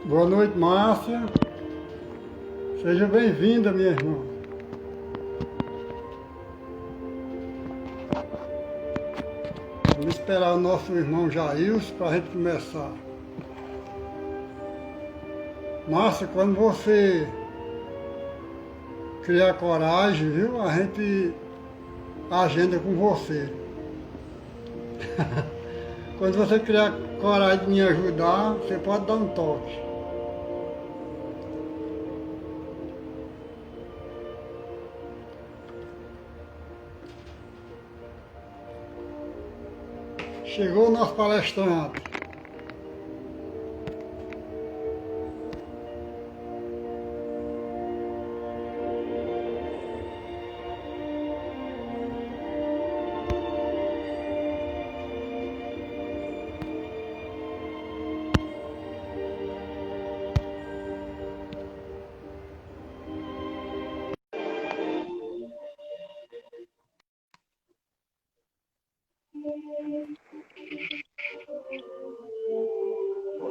Boa noite, Márcia. Seja bem-vinda, minha irmã. Vamos esperar o nosso irmão Jailson para a gente começar. Márcia, quando você criar coragem, viu? A gente agenda com você. Quando você criar coragem de me ajudar, você pode dar um toque. Chegou o nosso palestrante.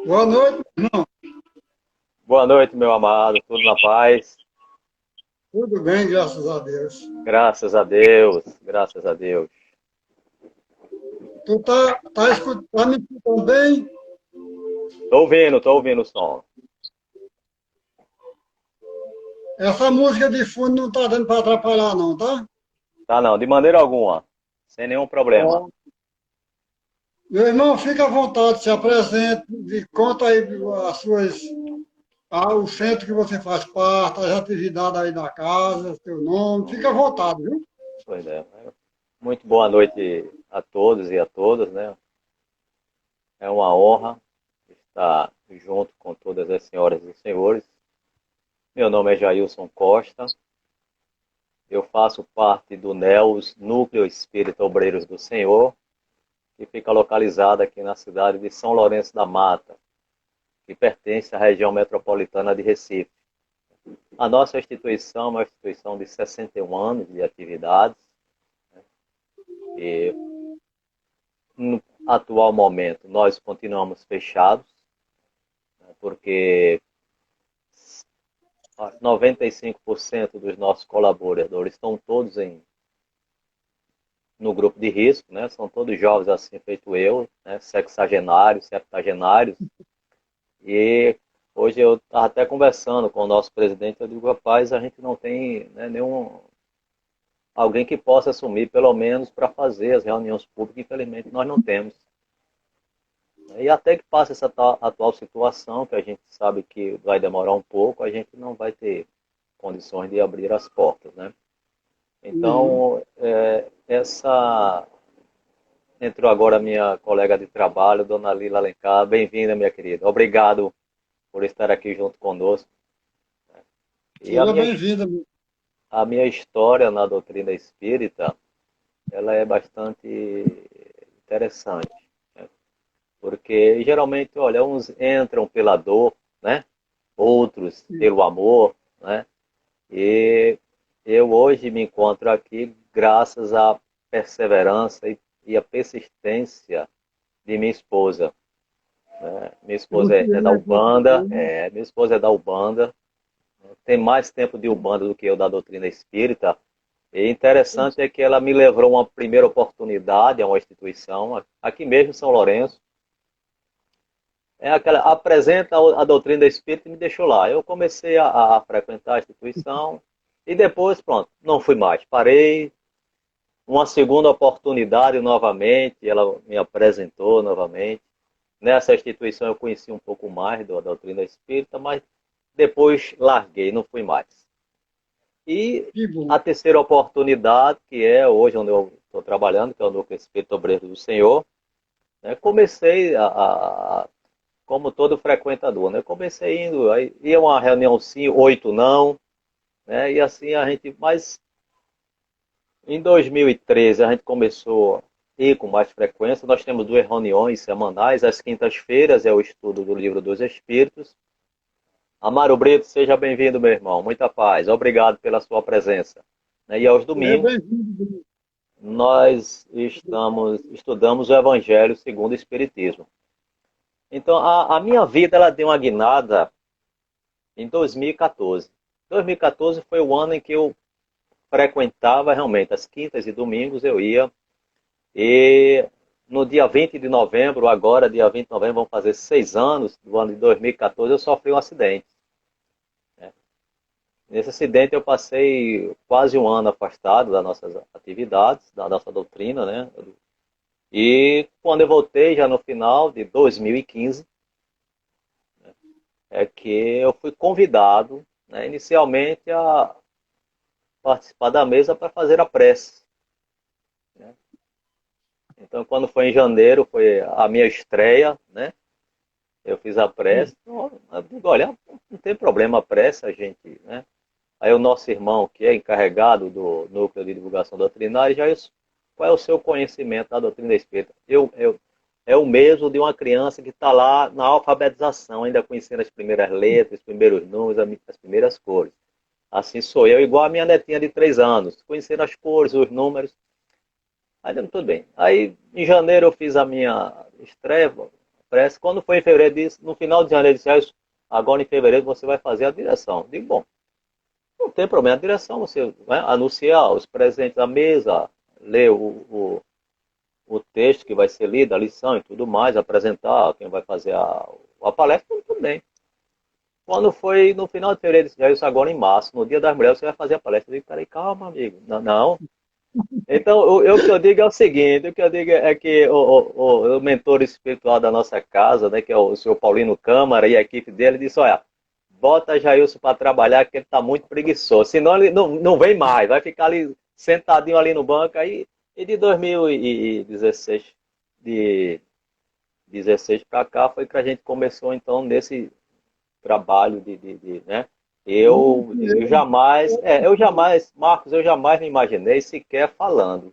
Boa noite, irmão. Boa noite, meu amado. Tudo na paz? Tudo bem, graças a Deus. Graças a Deus. Graças a Deus. Tu tá me escutando bem? Tô ouvindo o som. Essa música de fundo não tá dando para atrapalhar, não, tá? Tá não, de maneira alguma. Sem nenhum problema. Ó. Meu irmão, fica à vontade, se apresente e conta aí as suas, o centro que você faz parte, as atividades aí da casa, seu nome, fica à vontade, viu? Pois é. Muito boa noite a todos e a todas, né? É uma honra estar junto com todas as senhoras e senhores. Meu nome é Jailson Costa. Eu faço parte do NEOS, Núcleo Espírita Obreiros do Senhor, que fica localizado aqui na cidade de São Lourenço da Mata, que pertence à região metropolitana de Recife. A nossa instituição é uma instituição de 61 anos de atividades, né? E no atual momento nós continuamos fechados, né? Porque 95% dos nossos colaboradores estão todos no grupo de risco, né? São todos jovens assim feito eu, né? Sexagenários, septagenários. E hoje eu estava até conversando com o nosso presidente, eu digo, rapaz, a gente não tem, né, alguém que possa assumir, pelo menos, para fazer as reuniões públicas, infelizmente nós não temos. E até que passe essa atual situação, que a gente sabe que vai demorar um pouco, a gente não vai ter condições de abrir as portas, né? Uhum. Então, entrou agora a minha colega de trabalho, dona Lila Alencar. Bem-vinda, minha querida. Obrigado por estar aqui junto conosco. E Seja bem-vinda. a minha história na doutrina espírita, ela é bastante interessante, né? Porque geralmente, olha, uns entram pela dor, né? Outros pelo amor, né? E eu hoje me encontro aqui graças à perseverança e à persistência de minha esposa, né? Minha esposa é da Ubanda, minha esposa é da Ubanda, tem mais tempo de Ubanda do que eu da doutrina espírita. E interessante é que ela me levou uma primeira oportunidade a uma instituição, aqui mesmo em São Lourenço. É aquela, apresenta a doutrina espírita e me deixou lá. Eu comecei a frequentar a instituição e depois, pronto, não fui mais. Parei, uma segunda oportunidade novamente, ela me apresentou novamente. Nessa instituição eu conheci um pouco mais da doutrina espírita, mas depois larguei, não fui mais. E Que bom. a terceira oportunidade, que é hoje onde eu estou trabalhando, que é o Núcleo Espírita Obreiro do Senhor, né? Comecei como todo frequentador, né? Comecei indo, aí ia uma reunião sim, 8 não, né? E assim a gente, mas em 2013 a gente começou a ir com mais frequência. Nós temos duas reuniões semanais, às quintas-feiras é o estudo do Livro dos Espíritos. Amaro Brito, seja bem-vindo, meu irmão. Muita paz. Obrigado pela sua presença. E aos Seja domingos, bem-vindo. nós estudamos o Evangelho segundo o Espiritismo. Então, a minha vida ela deu uma guinada em 2014. 2014 foi o ano em que eu frequentava realmente as quintas e domingos, eu ia. E no dia 20 de novembro, agora, dia 20 de novembro, vão fazer 6 anos do ano de 2014, eu sofri um acidente. Nesse acidente eu passei quase um ano afastado das nossas atividades, da nossa doutrina, né? E quando eu voltei, já no final de 2015, é que eu fui convidado, né, inicialmente a participar da mesa para fazer a prece. Né? Então, quando foi em janeiro, foi a minha estreia, né? Eu fiz a prece. Então, eu digo, olha, não tem problema a prece, a gente, né? Aí o nosso irmão, que é encarregado do núcleo de divulgação doutrinária, já isso, qual é o seu conhecimento da doutrina espírita? É o mesmo de uma criança que está lá na alfabetização, ainda conhecendo as primeiras letras, os primeiros números, as primeiras cores. Assim sou eu, igual a minha netinha de 3 anos, conhecendo as cores, os números. Aí tudo bem. Aí em janeiro eu fiz a minha estreia, prece. Quando foi em fevereiro, no final de janeiro, disse, agora em fevereiro você vai fazer a direção. Digo, bom, não tem problema, a direção você vai anunciar os presentes à mesa, ler o texto que vai ser lido, a lição e tudo mais, apresentar quem vai fazer a palestra, tudo bem. Quando foi no final de fevereiro, já isso agora em março, no Dia das Mulheres, você vai fazer a palestra. Eu digo, peraí, calma, amigo. Não, não. Então, o que eu digo é o seguinte, o que eu digo é que o mentor espiritual da nossa casa, né, que é o senhor Paulino Câmara e a equipe dele, disse, olha, bota Jailson para trabalhar, que ele está muito preguiçoso. Senão ele não vem mais, vai ficar ali sentadinho ali no banco. Aí, e de 2016, de 16 para cá, foi que a gente começou, então, nesse trabalho né? Marcos, eu jamais me imaginei sequer falando,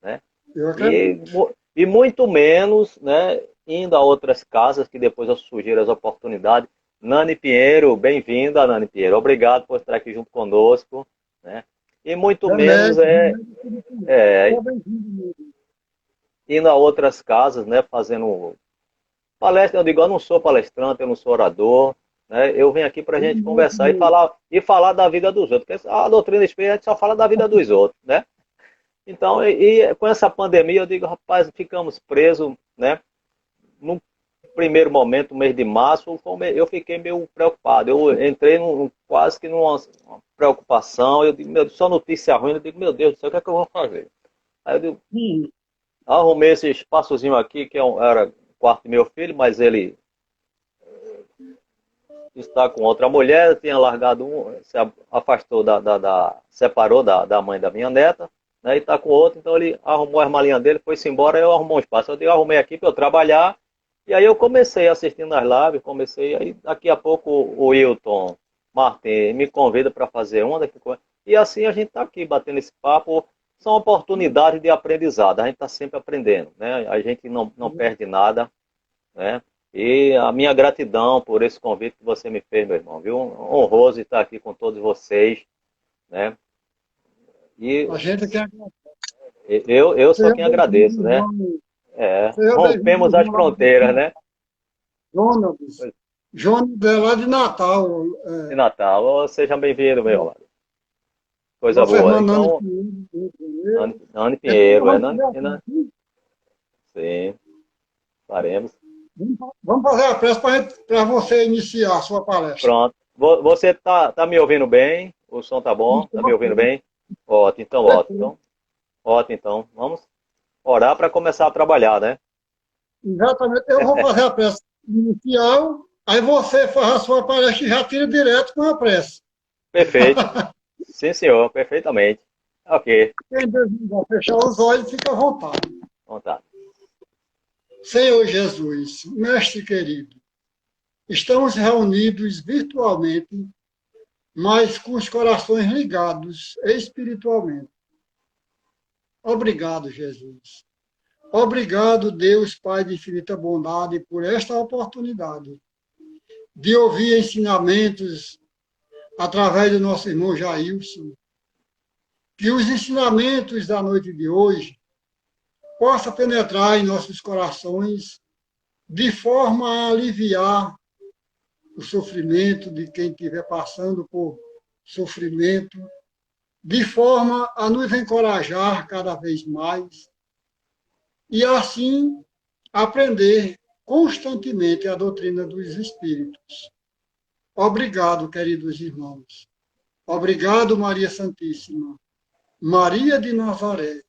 né? Eu E, acredito. e muito menos, né, indo a outras casas que depois surgiram as oportunidades. Nani Pinheiro, bem-vinda, Nani Pinheiro. Obrigado por estar aqui junto conosco, né? E muito menos Remédio, é só bem-vindo mesmo. indo a outras casas, né, fazendo palestra. Eu digo, eu não sou palestrante, eu não sou orador, né? Eu venho aqui para a gente conversar e falar da vida dos outros. Porque a doutrina espírita a gente só fala da vida dos outros, né? Então, e com essa pandemia, eu digo, rapaz, ficamos presos, né? No primeiro momento, mês de março, eu fiquei meio preocupado. Eu entrei quase que numa preocupação. Eu digo, meu, só notícia ruim. Eu digo, meu Deus do céu, o que é que eu vou fazer? Aí eu digo, arrumei esse espaçozinho aqui, que era o quarto do meu filho, mas ele está com outra mulher, tinha largado se afastou separou da mãe da minha neta, né, e está com outro, então ele arrumou as malinhas dele, foi-se embora, eu arrumei um espaço. Eu arrumei aqui para eu trabalhar, e aí eu comecei assistindo as lives, aí daqui a pouco o Wilton Martin me convida para fazer uma, e assim a gente está aqui batendo esse papo. São oportunidades de aprendizado, a gente está sempre aprendendo, né? A gente não perde nada, né? E a minha gratidão por esse convite que você me fez, meu irmão, viu? Honroso estar aqui com todos vocês, né? E A gente quer. eu só Seja quem agradeço, bem-vindo, né? irmão. Seja bem-vindo, Rompemos as irmão, lá fronteiras, do né? Jonas. Jonas é lá de Natal. De Natal. Oh, seja bem-vindo, meu amado. Coisa Nossa boa. irmã Nani Então, Pinheiro. Nani Então, Pinheiro, vamos fazer a prece. sim, faremos. Vamos fazer a prece para você iniciar a sua palestra. Pronto. Você tá me ouvindo bem? O som tá bom? Tá me ouvindo bem? Ótimo, então, ótimo. Perfeito. Então, ótimo, então. Vamos orar para começar a trabalhar, né? Exatamente. Eu vou fazer a prece inicial, aí você faz a sua palestra e já tira direto com a prece. Perfeito. Sim, senhor, perfeitamente. Ok, Quem desejar fechar os olhos, fica à vontade. vontade. Senhor Jesus, mestre querido, estamos reunidos virtualmente, mas com os corações ligados espiritualmente. Obrigado, Jesus. Obrigado, Deus Pai de infinita bondade, por esta oportunidade de ouvir ensinamentos através do nosso irmão Jailson. Que os ensinamentos da noite de hoje possam penetrar em nossos corações de forma a aliviar o sofrimento de quem estiver passando por sofrimento, de forma a nos encorajar cada vez mais e assim aprender constantemente a doutrina dos Espíritos. Obrigado, queridos irmãos. Obrigado, Maria Santíssima. Maria de Nazaré.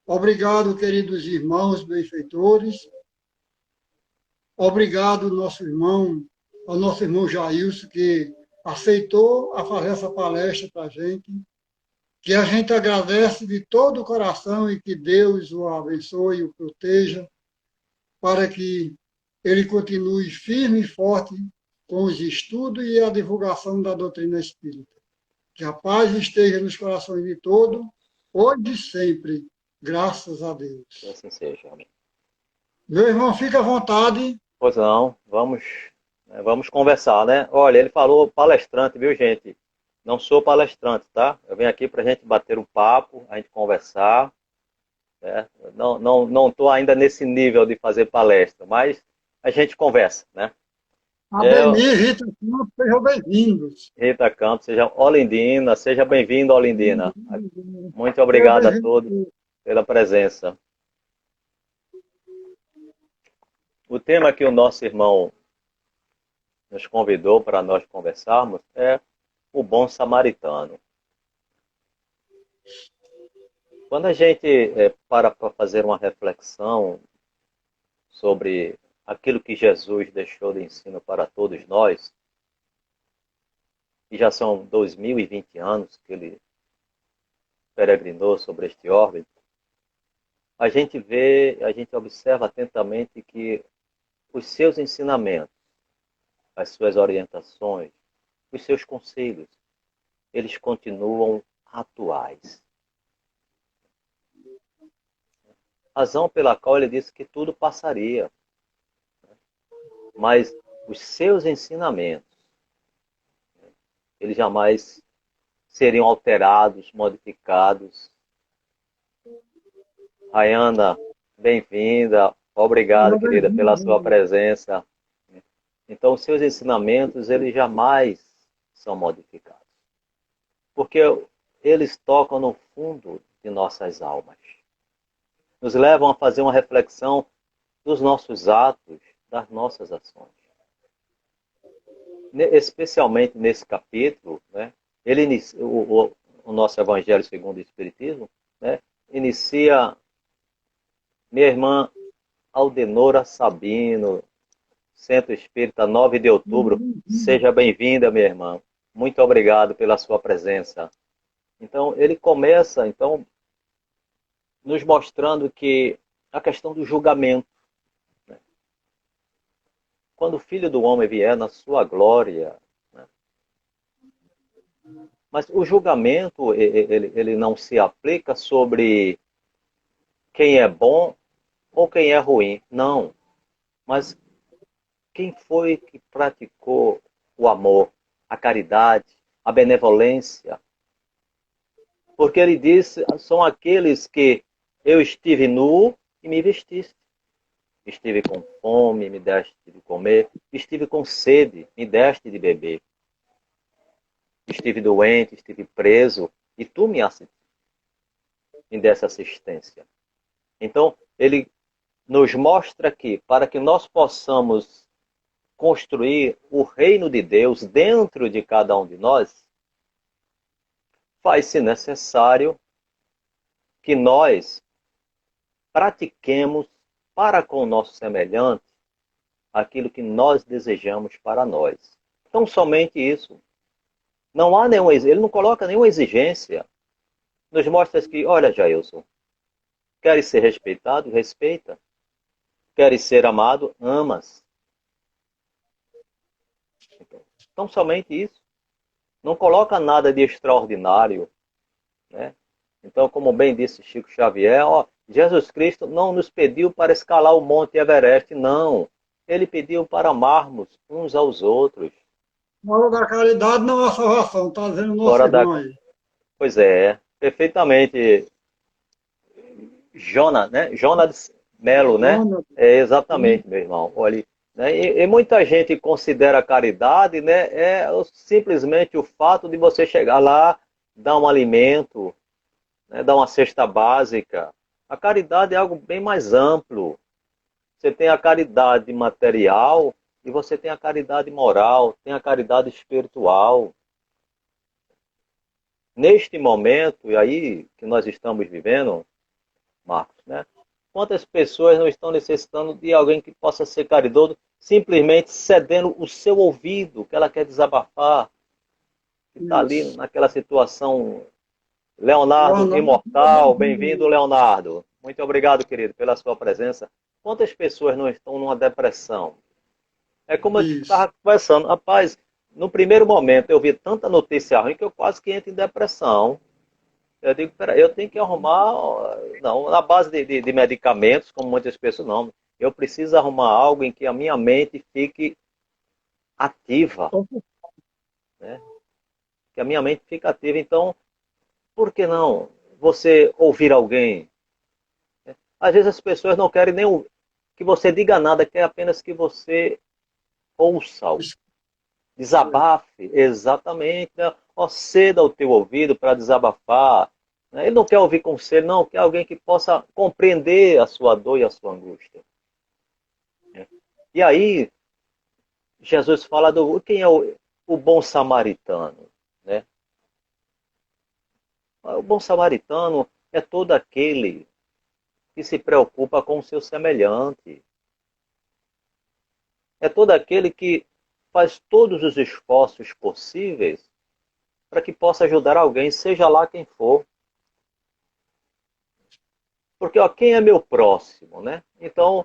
Obrigado, queridos irmãos benfeitores. Obrigado, ao nosso irmão Jailson, que aceitou a fazer essa palestra para a gente, que a gente agradece de todo o coração e que Deus o abençoe e o proteja, para que ele continue firme e forte com os estudos e a divulgação da doutrina espírita. Que a paz esteja nos corações de todos, hoje e sempre, graças a Deus. Que assim seja. Amém. Meu irmão, fica à vontade. Pois não, vamos conversar, né? Olha, ele falou palestrante, viu, gente? Não sou palestrante, tá? Eu venho aqui para a gente bater um papo, a gente conversar. Né? Não estou ainda nesse nível de fazer palestra, mas a gente conversa, né? Ademir, Rita Campos, sejam bem-vindos. Rita Campos, seja Olindina, seja bem-vindo, Olindina. Muito obrigado a todos pela presença. O tema que o nosso irmão nos convidou para nós conversarmos é o bom samaritano. Quando a gente para fazer uma reflexão sobre aquilo que Jesus deixou de ensino para todos nós, e já são 2020 anos que ele peregrinou sobre este orbe, a gente observa atentamente que os seus ensinamentos, as suas orientações, os seus conselhos, eles continuam atuais. Razão pela qual ele disse que tudo passaria. Mas os seus ensinamentos, eles jamais seriam alterados, modificados. Rayana, bem-vinda. Obrigado, querida, pela sua presença. Então, os seus ensinamentos, eles jamais são modificados. Porque eles tocam no fundo de nossas almas. Nos levam a fazer uma reflexão dos nossos atos, das nossas ações. Especialmente nesse capítulo, né, o nosso Evangelho segundo o Espiritismo, né, inicia minha irmã Aldenora Sabino, Centro Espírita, 9 de outubro. Seja bem-vinda, minha irmã. Muito obrigado pela sua presença. Então, ele começa, nos mostrando que a questão do julgamento, né? Quando o Filho do Homem vier na sua glória, né? Mas o julgamento, ele não se aplica sobre quem é bom ou quem é ruim. Não. Mas quem foi que praticou o amor, a caridade, a benevolência? Porque ele disse, são aqueles que eu estive nu e me vestiste. Estive com fome, me deste de comer. Estive com sede, me deste de beber. Estive doente, estive preso, e tu me deste assistência. Então, ele nos mostra que, para que nós possamos construir o reino de Deus dentro de cada um de nós, faz-se necessário que nós pratiquemos para com o nosso semelhante aquilo que nós desejamos para nós. Então, somente isso. Não há ele não coloca nenhuma exigência. Nos mostra que, olha, Jailson, queres ser respeitado? Respeita. Queres ser amado? Amas. Então, somente isso. Não coloca nada de extraordinário, né? Então, como bem disse Chico Xavier, Jesus Cristo não nos pediu para escalar o Monte Everest, não. Ele pediu para amarmos uns aos outros. Fora da caridade não há salvação, está dizendo o nosso irmão aí. Pois é, perfeitamente. Jonas, né? Jonas Melo, né? Antônio. É exatamente, meu irmão. Olha, né? E muita gente considera a caridade, né? Simplesmente o fato de você chegar lá, dar um alimento, né? Dar uma cesta básica. A caridade é algo bem mais amplo. Você tem a caridade material e você tem a caridade moral, tem a caridade espiritual. Neste momento, e aí que nós estamos vivendo, Marcos, né? Quantas pessoas não estão necessitando de alguém que possa ser caridoso, simplesmente cedendo o seu ouvido, que ela quer desabafar, que está ali Isso. naquela situação. Leonardo Leonardo, seja Imortal, bem-vindo, bem-vindo. Leonardo. Muito obrigado, querido, pela sua presença. Quantas pessoas não estão numa depressão? É como eu Isso. estava conversando, rapaz, no primeiro momento eu vi tanta notícia ruim que eu quase que entro em depressão. Eu digo, peraí, eu tenho que arrumar, não, na base de medicamentos, como muitas pessoas, não. Eu preciso arrumar algo em que a minha mente fique ativa, né? Que a minha mente fique ativa. Então, por que não você ouvir alguém? Às vezes as pessoas não querem nem que você diga nada, quer apenas que você ouça-o. Desabafe, exatamente. Né? Ó, ceda o teu ouvido para desabafar. Né? Ele não quer ouvir conselho, não, quer alguém que possa compreender a sua dor e a sua angústia. Né? E aí, Jesus fala do quem é o bom samaritano. Né? O bom samaritano é todo aquele que se preocupa com o seu semelhante. É todo aquele que faz todos os esforços possíveis para que possa ajudar alguém, seja lá quem for. Porque ó, quem é meu próximo, né? Então,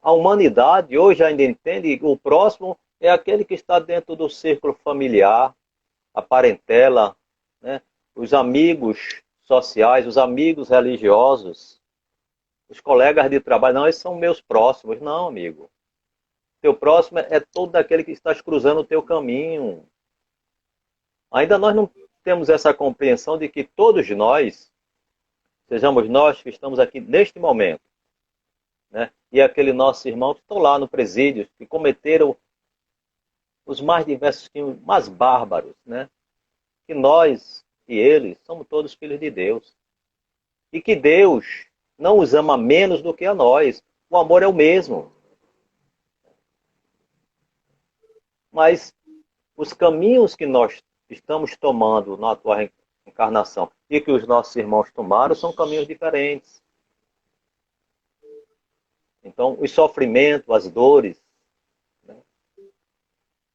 a humanidade hoje ainda entende que o próximo é aquele que está dentro do círculo familiar, a parentela, né? Os amigos sociais, os amigos religiosos, os colegas de trabalho. Não, esses são meus próximos. Não, amigo. Teu próximo é todo aquele que está cruzando o teu caminho. Ainda nós não temos essa compreensão de que todos nós, sejamos nós que estamos aqui neste momento, né? E aquele nosso irmão que estão lá no presídio, que cometeram os mais diversos crimes, mais bárbaros, né? Que nós e eles somos todos filhos de Deus. E que Deus não os ama menos do que a nós. O amor é o mesmo. Mas os caminhos que nós estamos tomando na atual encarnação e que os nossos irmãos tomaram são caminhos diferentes. Então, os sofrimentos, as dores, né?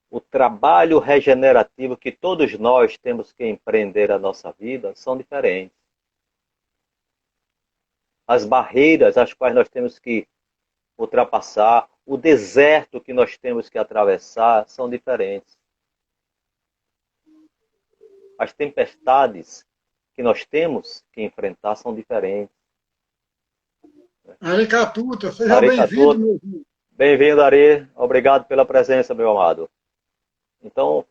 O trabalho regenerativo que todos nós temos que empreender a nossa vida são diferentes. As barreiras às quais nós temos que ultrapassar, o deserto que nós temos que atravessar são diferentes. As tempestades que nós temos que enfrentar são diferentes. Aricatuta, seja bem-vindo, Aricatu, meu filho. bem-vindo, Ari. Obrigado pela presença, meu amado. Então,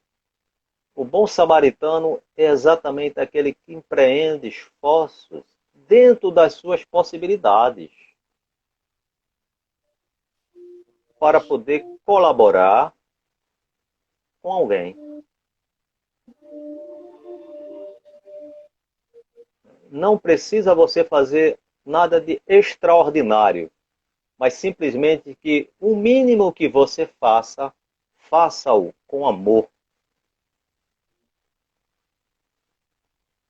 o bom samaritano é exatamente aquele que empreende esforços dentro das suas possibilidades para poder colaborar com alguém. Não precisa você fazer nada de extraordinário, mas simplesmente que o mínimo que você faça, faça-o com amor.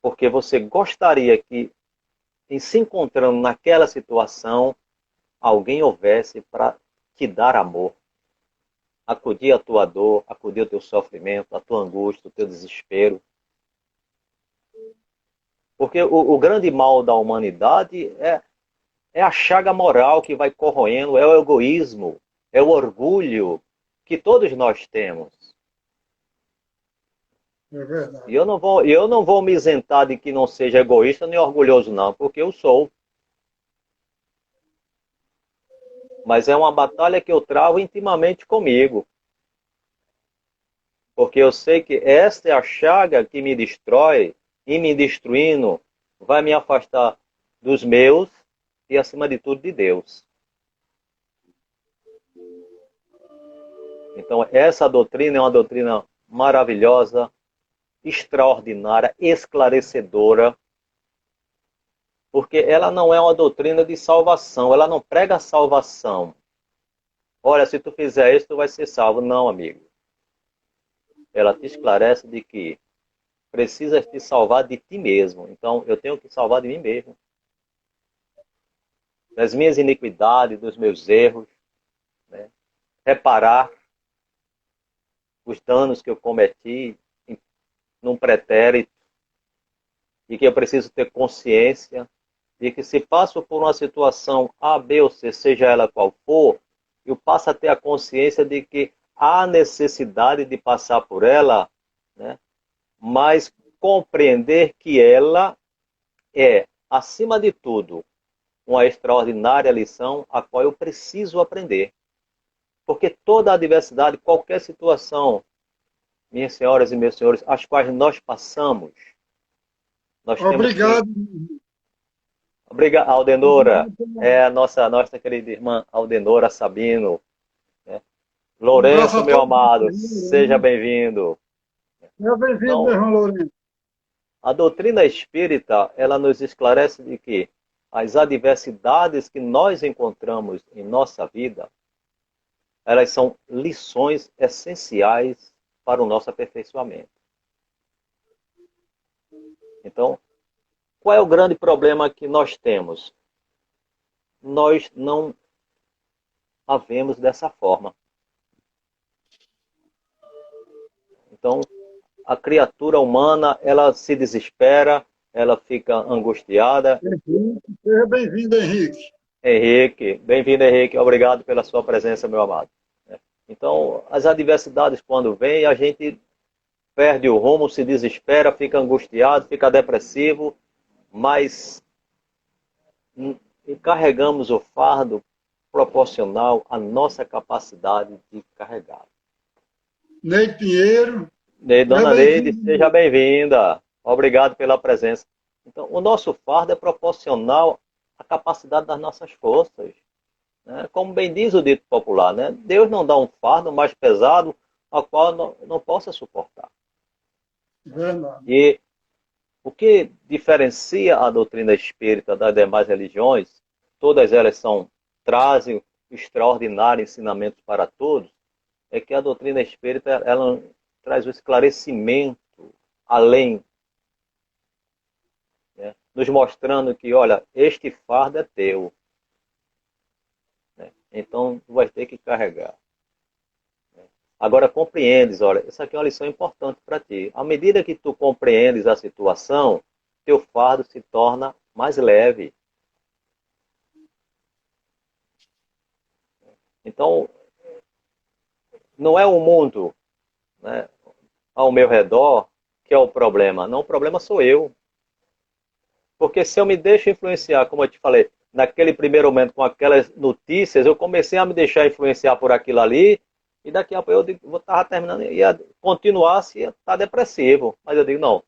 Porque você gostaria que, em se encontrando naquela situação, alguém houvesse para te dar amor. Acudir a tua dor, acudir o teu sofrimento, a tua angústia, o teu desespero. Porque o grande mal da humanidade é a chaga moral que vai corroendo, é o egoísmo, é o orgulho que todos nós temos. É E verdade. eu não vou me isentar de que não seja egoísta nem orgulhoso, não, porque eu sou. Mas é uma batalha que eu travo intimamente comigo. Porque eu sei que esta é a chaga que me destrói, e me destruindo, vai me afastar dos meus e, acima de tudo, de Deus. Então, essa doutrina é uma doutrina maravilhosa, extraordinária, esclarecedora, porque ela não é uma doutrina de salvação, ela não prega salvação. Olha, se tu fizer isso, tu vai ser salvo. Não, amigo. Ela te esclarece de que precisas te salvar de ti mesmo. Então, eu tenho que salvar de mim mesmo. Das minhas iniquidades, dos meus erros, né? Reparar os danos que eu cometi num pretérito, e que eu preciso ter consciência de que se passo por uma situação A, B ou C, seja ela qual for, eu passo a ter a consciência de que há necessidade de passar por ela, né? Mas compreender que ela é, acima de tudo, uma extraordinária lição a qual eu preciso aprender. Porque toda adversidade, qualquer situação, minhas senhoras e meus senhores, as quais nós passamos, nós temos que... Obrigado. Obrigado, Aldenora. Obrigado. É a nossa querida irmã Aldenora Sabino. Né? Um abraço Lourenço, a meu todos. amado, seja bem-vindo. Seja bem-vindo, meu Então, irmão Lourenço. a doutrina espírita, ela nos esclarece de que as adversidades que nós encontramos em nossa vida, elas são lições essenciais para o nosso aperfeiçoamento. Então, qual é o grande problema que nós temos? Nós não a vemos dessa forma. Então, a criatura humana, ela se desespera, ela fica angustiada. Seja bem-vindo, Henrique. Henrique, bem-vindo, Henrique. Obrigado pela sua presença, meu amado. Então, as adversidades, quando vêm, a gente perde o rumo, se desespera, fica angustiado, fica depressivo, mas carregamos o fardo proporcional à nossa capacidade de carregar. Neide Pinheiro. Dona Neide, seja bem-vinda. Obrigado pela presença. Então, o nosso fardo é proporcional à capacidade das nossas forças. Né? Como bem diz o dito popular, né? Deus não dá um fardo mais pesado ao qual não possa suportar. Verdade. E o que diferencia a doutrina espírita das demais religiões, todas elas trazem extraordinários ensinamentos para todos, é que a doutrina espírita ela traz o esclarecimento além, né? Nos mostrando que, olha, este fardo é teu, né? Então tu vais ter que carregar. Agora compreendes, olha, isso aqui é uma lição importante para ti. À medida que tu compreendes a situação, teu fardo se torna mais leve. Então, não é o mundo, né, ao meu redor que é o problema. Não, o problema sou eu. Porque se eu me deixo influenciar, como eu te falei, naquele primeiro momento com aquelas notícias, eu comecei a me deixar influenciar por aquilo ali, e daqui a pouco eu vou estar terminando, ia continuar se ia estar depressivo. Mas eu digo, não,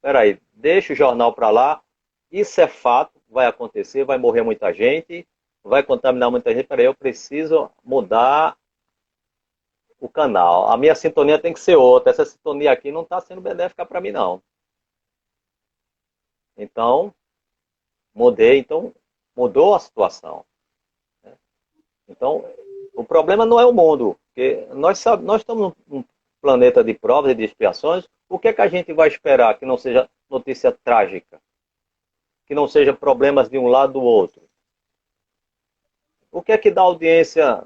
peraí, deixa o jornal para lá, isso é fato, vai acontecer, vai morrer muita gente, vai contaminar muita gente, peraí, eu preciso mudar o canal. A minha sintonia tem que ser outra, essa sintonia aqui não está sendo benéfica para mim, não. Então, mudou a situação. Então, o problema não é o mundo, porque nós estamos num planeta de provas e de expiações. O que é que a gente vai esperar que não seja notícia trágica? Que não seja problemas de um lado do outro? O que é que dá audiência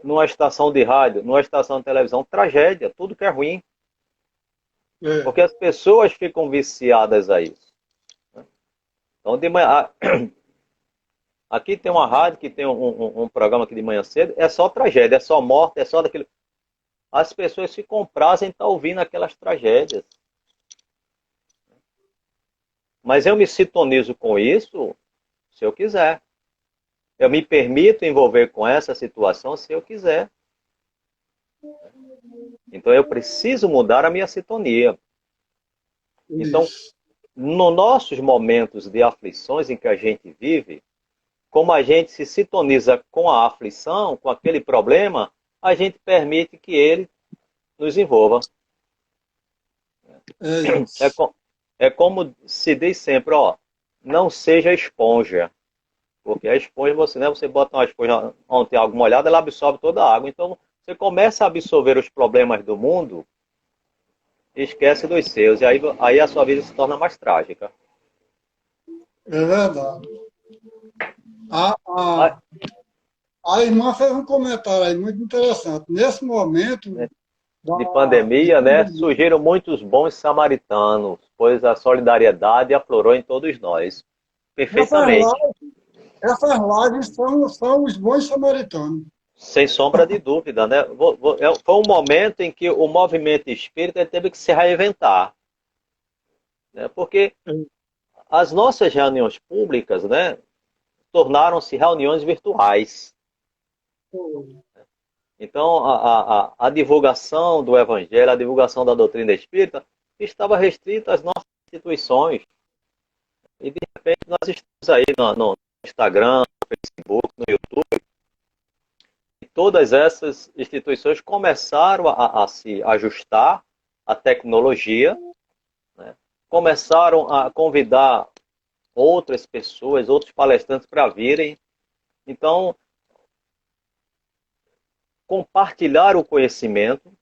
numa estação de rádio, numa estação de televisão? Tragédia, tudo que é ruim. É. Porque as pessoas ficam viciadas a isso. Então, de manhã... Aqui tem uma rádio que tem um programa aqui de manhã cedo, é só tragédia, é só morte, é só daquilo. As pessoas se comprazem em estar ouvindo aquelas tragédias. Mas eu me sintonizo com isso se eu quiser. Eu me permito envolver com essa situação se eu quiser. Então eu preciso mudar a minha sintonia. Então, nos nossos momentos de aflições em que a gente vive, como a gente se sintoniza com a aflição, com aquele problema, a gente permite que ele nos envolva. É É, isso. é como se diz sempre, ó, não seja esponja. Porque a esponja, você, né, você bota uma esponja onde tem água molhada, ela absorve toda a água. Então, você começa a absorver os problemas do mundo e esquece dos seus. E aí a sua vida se torna mais trágica. É verdade. A, Ah, a, a irmã fez um comentário aí muito interessante. Nesse né, momento de de pandemia, né, pandemia, surgiram muitos bons samaritanos, pois a solidariedade aflorou em todos nós. essas Perfeitamente. essas lives são os bons samaritanos. Sem sombra de dúvida, né? Foi um momento em que o movimento espírita teve que se reinventar, né? Porque as nossas reuniões públicas, né, tornaram-se reuniões virtuais. Então, a divulgação do Evangelho, a divulgação da doutrina espírita, estava restrita às nossas instituições. E, de repente, nós estamos aí no Instagram, no Facebook, no YouTube, e todas essas instituições começaram a se ajustar à tecnologia, né? Começaram a convidar outras pessoas, outros palestrantes para virem. Então, compartilhar o conhecimento,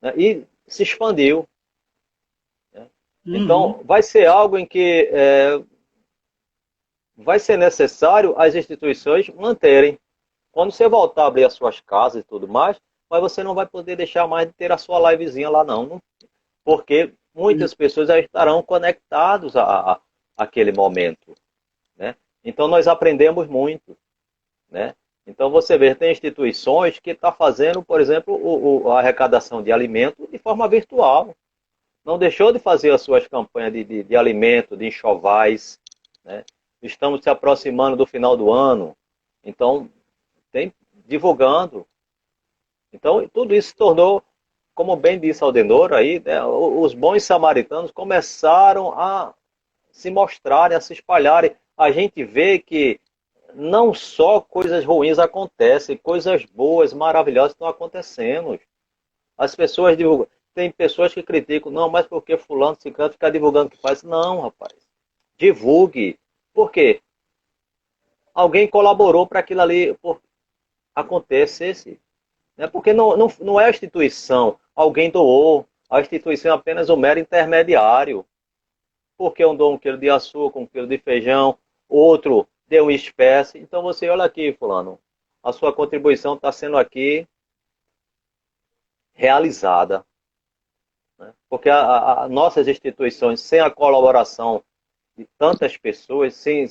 né, e se expandiu. Né? Uhum. Então, vai ser algo em que vai ser necessário as instituições manterem. Quando você voltar a abrir as suas casas e tudo mais, mas você não vai poder deixar mais de ter a sua livezinha lá, não. Porque muitas pessoas já estarão conectados àquele momento. Né? Então, nós aprendemos muito. Né? Então, você vê, tem instituições que estão fazendo, por exemplo, a arrecadação de alimentos de forma virtual. Não deixou de fazer as suas campanhas de alimento, de enxovais. Né? Estamos se aproximando do final do ano, então tem divulgando. Então tudo isso se tornou, como bem disse Aldenor aí, né, os bons samaritanos começaram a se mostrarem, a se espalharem. A gente vê que não só coisas ruins acontecem, coisas boas, maravilhosas estão acontecendo. As pessoas divulgam. Tem pessoas que criticam, não, mas porque fulano se canta ficar divulgando o que faz. Não, rapaz. Divulgue. Por quê? Alguém colaborou para aquilo ali acontecesse. Né? Porque não é a instituição. Alguém doou. A instituição é apenas um mero intermediário. Porque um dou 1 quilo de açúcar, 1 quilo de feijão, outro deu uma espécie. Então você olha aqui, fulano. A sua contribuição está sendo aqui realizada. Né? Porque nossas instituições, sem a colaboração de tantas pessoas, sem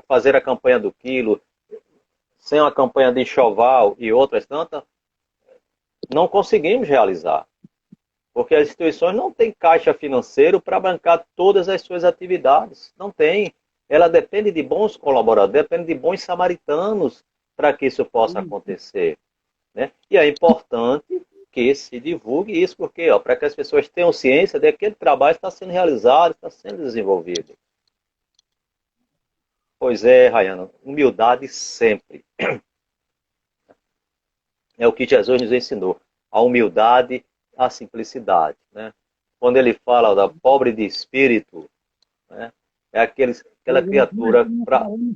fazer a campanha do quilo, sem a campanha de enxoval e outras tantas, não conseguimos realizar. Porque as instituições não têm caixa financeiro para bancar todas as suas atividades. Não tem. Ela depende de bons colaboradores, depende de bons samaritanos para que isso possa acontecer. Né? E é importante que se divulgue isso, porque para que as pessoas tenham ciência de que aquele trabalho está sendo realizado, está sendo desenvolvido. Pois é, Rayana, humildade sempre. É o que Jesus nos ensinou. A humildade, a simplicidade. Né? Quando ele fala da pobre de espírito, né? É aquela criatura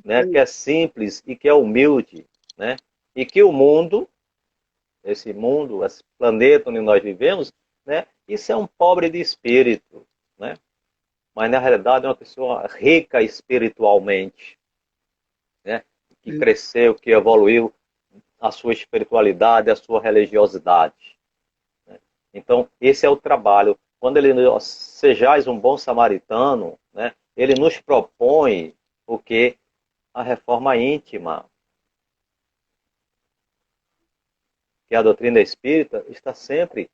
né, que é simples e que é humilde. Né? E que o mundo, esse mundo, esse planeta onde nós vivemos, né, isso é um pobre de espírito. Né? Mas na realidade é uma pessoa rica espiritualmente. Né? Que cresceu, que evoluiu a sua espiritualidade, a sua religiosidade. Né? Então, esse é o trabalho. Quando ele sejais um bom samaritano, né, ele nos propõe o que? A reforma íntima. Que a doutrina espírita está sempre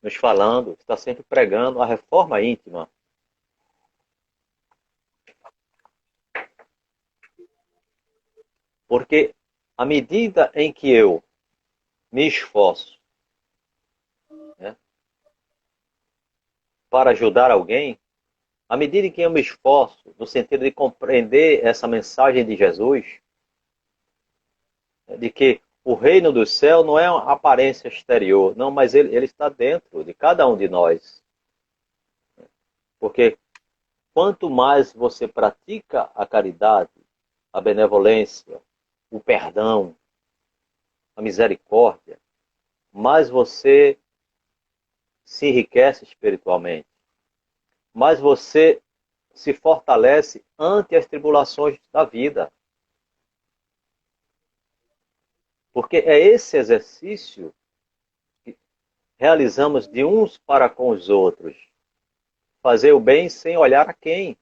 nos falando, está sempre pregando a reforma íntima. Porque à medida em que eu me esforço, né, para ajudar alguém, à medida que eu me esforço, no sentido de compreender essa mensagem de Jesus, de que o reino do céu não é uma aparência exterior, não, mas ele está dentro de cada um de nós. Porque quanto mais você pratica a caridade, a benevolência, o perdão, a misericórdia, mais você se enriquece espiritualmente, mais você se fortalece ante as tribulações da vida. Porque é esse exercício que realizamos de uns para com os outros. Fazer o bem sem olhar a quem.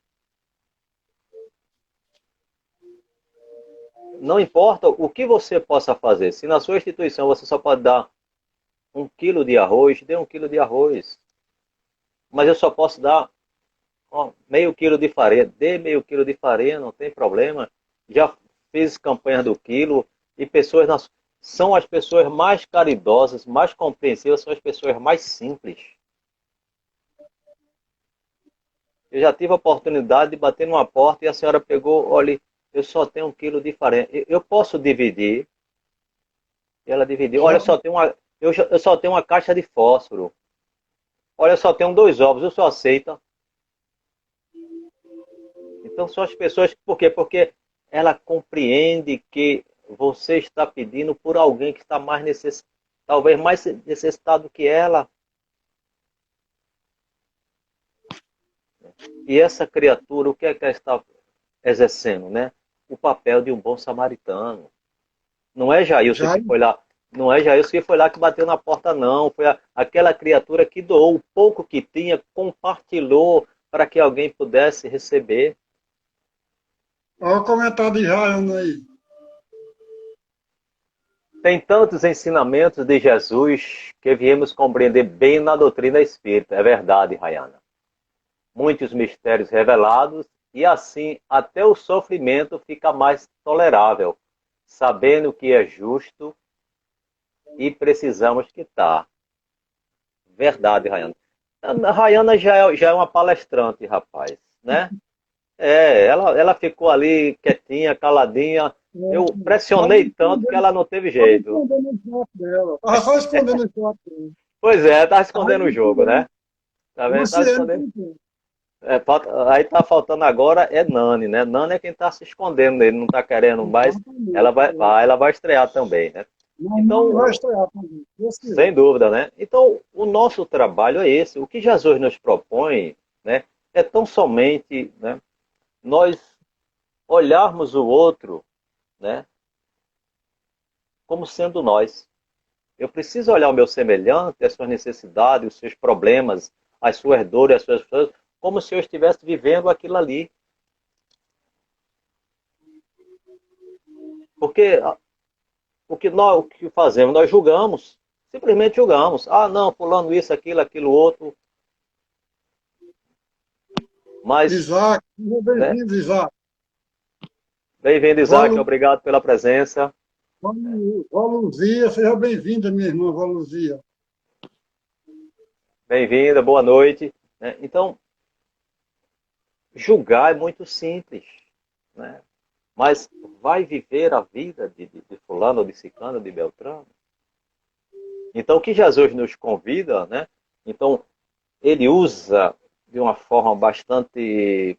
Não importa o que você possa fazer. Se na sua instituição você só pode dar 1 quilo de arroz, dê 1 quilo de arroz. Mas eu só posso dar meio quilo de farinha. Dê meio quilo de farinha, não tem problema. Já fiz campanha do quilo e pessoas são as pessoas mais caridosas, mais compreensivas, são as pessoas mais simples. Eu já tive a oportunidade de bater numa porta e a senhora pegou, olha, eu só tenho 1 quilo de farinha. Eu posso dividir? E ela dividiu. Olha, eu só tenho uma caixa de fósforo. Olha, eu só tenho 2 ovos, eu só aceita. Então são as pessoas, por quê? Porque ela compreende que você está pedindo por alguém que está talvez mais necessitado que ela. E essa criatura, o que é que ela está exercendo, né? O papel de um bom samaritano. Não é Jailson que foi lá, não é Jailson que foi lá que bateu na porta, não. Foi aquela criatura que doou o pouco que tinha, compartilhou para que alguém pudesse receber. Olha o comentário de Ryan aí. Tem tantos ensinamentos de Jesus que viemos compreender bem na doutrina espírita. É verdade, Rayana. Muitos mistérios revelados e assim até o sofrimento fica mais tolerável, sabendo que é justo e precisamos quitar. Verdade, Rayana. A Rayana já é uma palestrante, rapaz, né? Ela ficou ali quietinha, caladinha. Eu pressionei tanto que ela não teve jeito. Estava só escondendo o foto dela. Pois é, tá escondendo o jogo, né? Tá vendo? Tá Luciano, escondendo. Aí tá faltando agora é Nani, né? Nani é quem tá se escondendo, ele não tá querendo mais. Ela vai estrear também, né? não vai Então, estrear também. sem dúvida, né? Então, o nosso trabalho é esse. O que Jesus nos propõe, né, é tão somente, né, nós olharmos o outro, né, como sendo nós. Eu preciso olhar o meu semelhante, as suas necessidades, os seus problemas, as suas dores, as suas coisas, como se eu estivesse vivendo aquilo ali. Porque o que fazemos? Nós julgamos. Simplesmente julgamos. Ah, não, fulano isso, aquilo outro. Mas, Isaac, né? bem-vindo, Isaac. Bem-vindo, Isaac. Obrigado pela presença. Valuzia, seja bem-vinda, minha irmã Valuzia. Bem-vinda, boa noite. Então, julgar é muito simples, né? Mas vai viver a vida de fulano, ou de ciclano, de Beltrano? Então, o que Jesus nos convida, né? Então, ele usa de uma forma bastante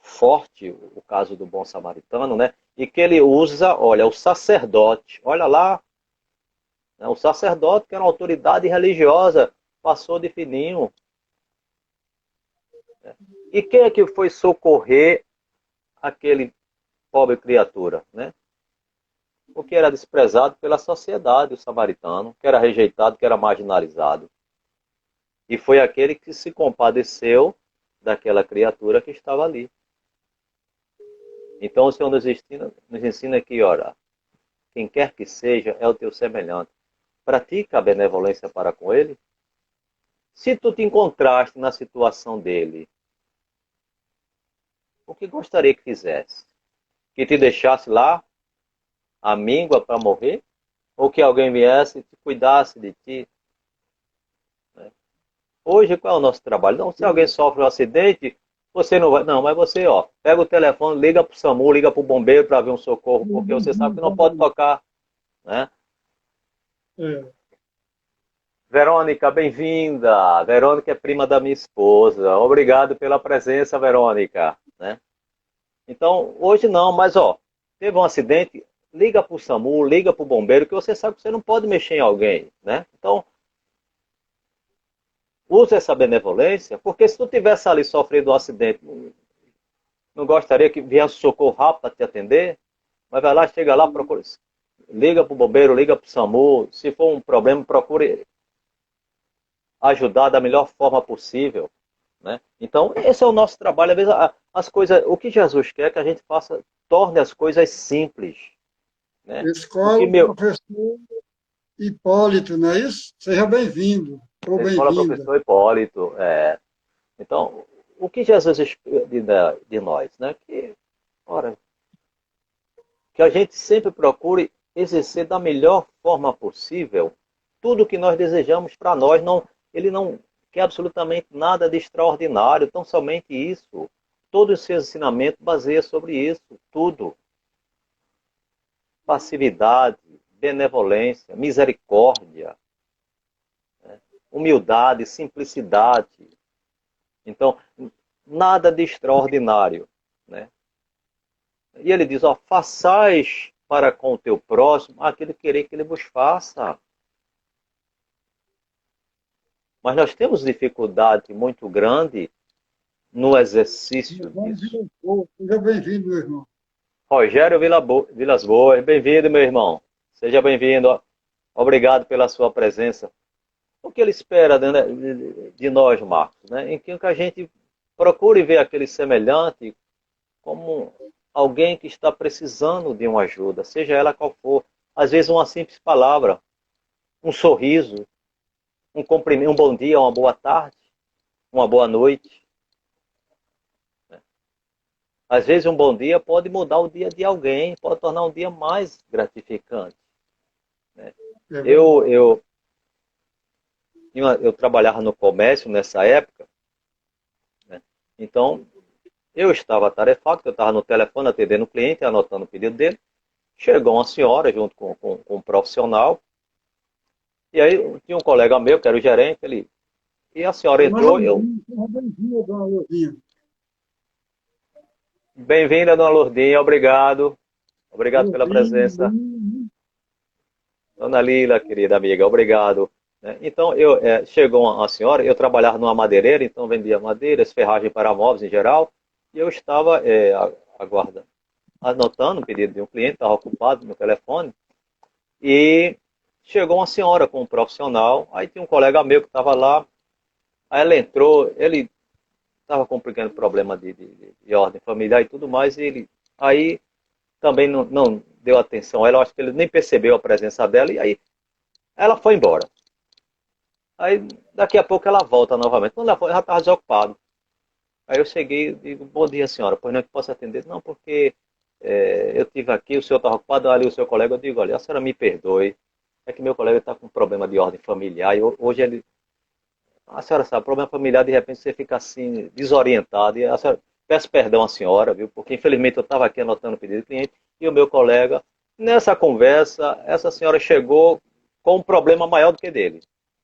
forte o caso do bom samaritano, né? E que ele usa, olha, o sacerdote, olha lá, né? O sacerdote que era uma autoridade religiosa, passou de fininho. E quem é que foi socorrer aquele pobre criatura, né? Porque era desprezado pela sociedade, o samaritano, que era rejeitado, que era marginalizado. E foi aquele que se compadeceu daquela criatura que estava ali. Então o Senhor nos ensina aqui, ora, quem quer que seja é o teu semelhante. Pratica a benevolência para com ele. Se tu te encontraste na situação dele, o que gostaria que fizesse? Que te deixasse lá, a míngua para morrer? Ou que alguém viesse e te cuidasse de ti? Hoje, qual é o nosso trabalho? Então, se alguém sofre um acidente, você não vai. Não, mas você, ó, pega o telefone, liga para o SAMU, liga para o bombeiro para ver um socorro, porque você sabe que não pode tocar, né? É, Verônica, bem-vinda. Verônica é prima da minha esposa. Obrigado pela presença, Verônica, né? Então, hoje não, mas ó, teve um acidente, liga para o SAMU, liga para o bombeiro, que você sabe que você não pode mexer em alguém, né? Então, use essa benevolência, porque se tu tivesse ali sofrendo um acidente, não gostaria que viesse socorro rápido para te atender, mas vai lá, chega lá, procura, liga para o bombeiro, liga para o SAMU, se for um problema, procure ajudar da melhor forma possível, né? Então, esse é o nosso trabalho. Às vezes, as coisas, o que Jesus quer é que a gente faça, torne as coisas simples, né? O que escola, meu, professor Hipólito, não é isso? Seja bem-vindo ou escola bem-vinda. professor Hipólito, então, o que Jesus espera de nós, né? Ora, que a gente sempre procure exercer da melhor forma possível tudo o que nós desejamos para nós. Não, ele não quer absolutamente nada de extraordinário, tão somente isso. Todo o seu ensinamento baseia sobre isso, tudo. Passividade, benevolência, misericórdia, humildade, simplicidade. Então, nada de extraordinário, né? E ele diz, ó, façais para com o teu próximo aquilo que querer que ele vos faça. Mas nós temos dificuldade muito grande no exercício disso. Seja bem-vindo, meu irmão. Rogério Vilas Boas, bem-vindo, meu irmão. Seja bem-vindo. Obrigado pela sua presença. O que ele espera de nós, Marcos? Né? Em que a gente procure ver aquele semelhante como alguém que está precisando de uma ajuda, seja ela qual for. Às vezes uma simples palavra, um sorriso, um cumprimento, um bom dia, uma boa tarde, uma boa noite. Às vezes um bom dia pode mudar o dia de alguém, pode tornar um dia mais gratificante. Né? É Eu, verdade. eu, eu trabalhava no comércio nessa época, né? Então eu estava atarefado, eu estava no telefone atendendo o cliente, anotando o pedido dele. Chegou uma senhora junto com um profissional, e aí tinha um colega meu, que era o gerente, e a senhora Dona entrou, eu, Lourdinha, seja bem-vinda, dona Lourdinha. bem-vinda, dona Lourdinha, obrigado, obrigado pela presença. Lourdinha. Dona Lila, querida amiga, obrigado. Né? Então, chegou uma senhora, eu trabalhava numa madeireira, então vendia madeiras, ferragem para móveis em geral, e eu estava aguardando, anotando o pedido de um cliente, estava ocupado no telefone, e chegou uma senhora com um profissional, aí tinha um colega meu que estava lá, aí ela entrou, ele estava com um pequeno problema de ordem familiar e tudo mais, e ele aí também não deu atenção a ela, eu acho que ele nem percebeu a presença dela, e aí ela foi embora. Aí daqui a pouco ela volta novamente. Quando ela foi, já estava desocupado. Aí eu cheguei e digo, bom dia senhora, pois não é que posso atender? Não, porque eu estive aqui, o senhor estava ocupado, ali o seu colega, eu digo, olha, a senhora me perdoe, é que meu colega está com um problema de ordem familiar, e hoje ele, a senhora sabe, problema familiar, de repente você fica assim, desorientado, e a senhora, peço perdão à senhora, viu, porque infelizmente eu estava aqui anotando o pedido do cliente, e o meu colega, nessa conversa, essa senhora chegou com um problema maior do que dele.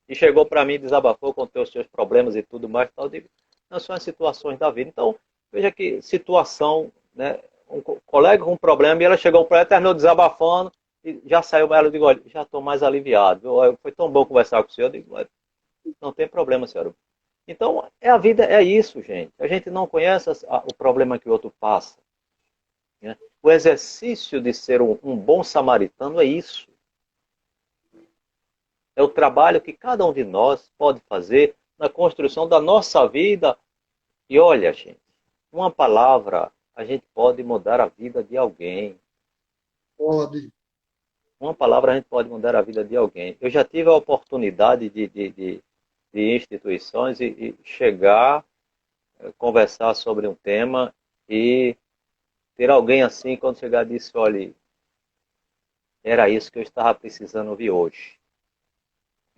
E chegou para mim, desabafou, contou os seus problemas e tudo mais, tal, eu digo, não são as situações da vida. Então, veja que situação, né, um colega com um problema, e ela chegou para ela, terminou desabafando, e já saiu, ela, eu digo, olha, já estou mais aliviado, viu? Foi tão bom conversar com o senhor, eu digo, não tem problema, senhora. Então, a vida é isso, gente. A gente não conhece o problema que o outro passa. Né? O exercício de ser um bom samaritano é isso. É o trabalho que cada um de nós pode fazer na construção da nossa vida. E olha, gente, uma palavra, a gente pode mudar a vida de alguém. Pode. Uma palavra, a gente pode mudar a vida de alguém. Eu já tive a oportunidade de instituições e chegar, conversar sobre um tema e ter alguém assim, quando chegar, disse, olha, era isso que eu estava precisando ouvir hoje.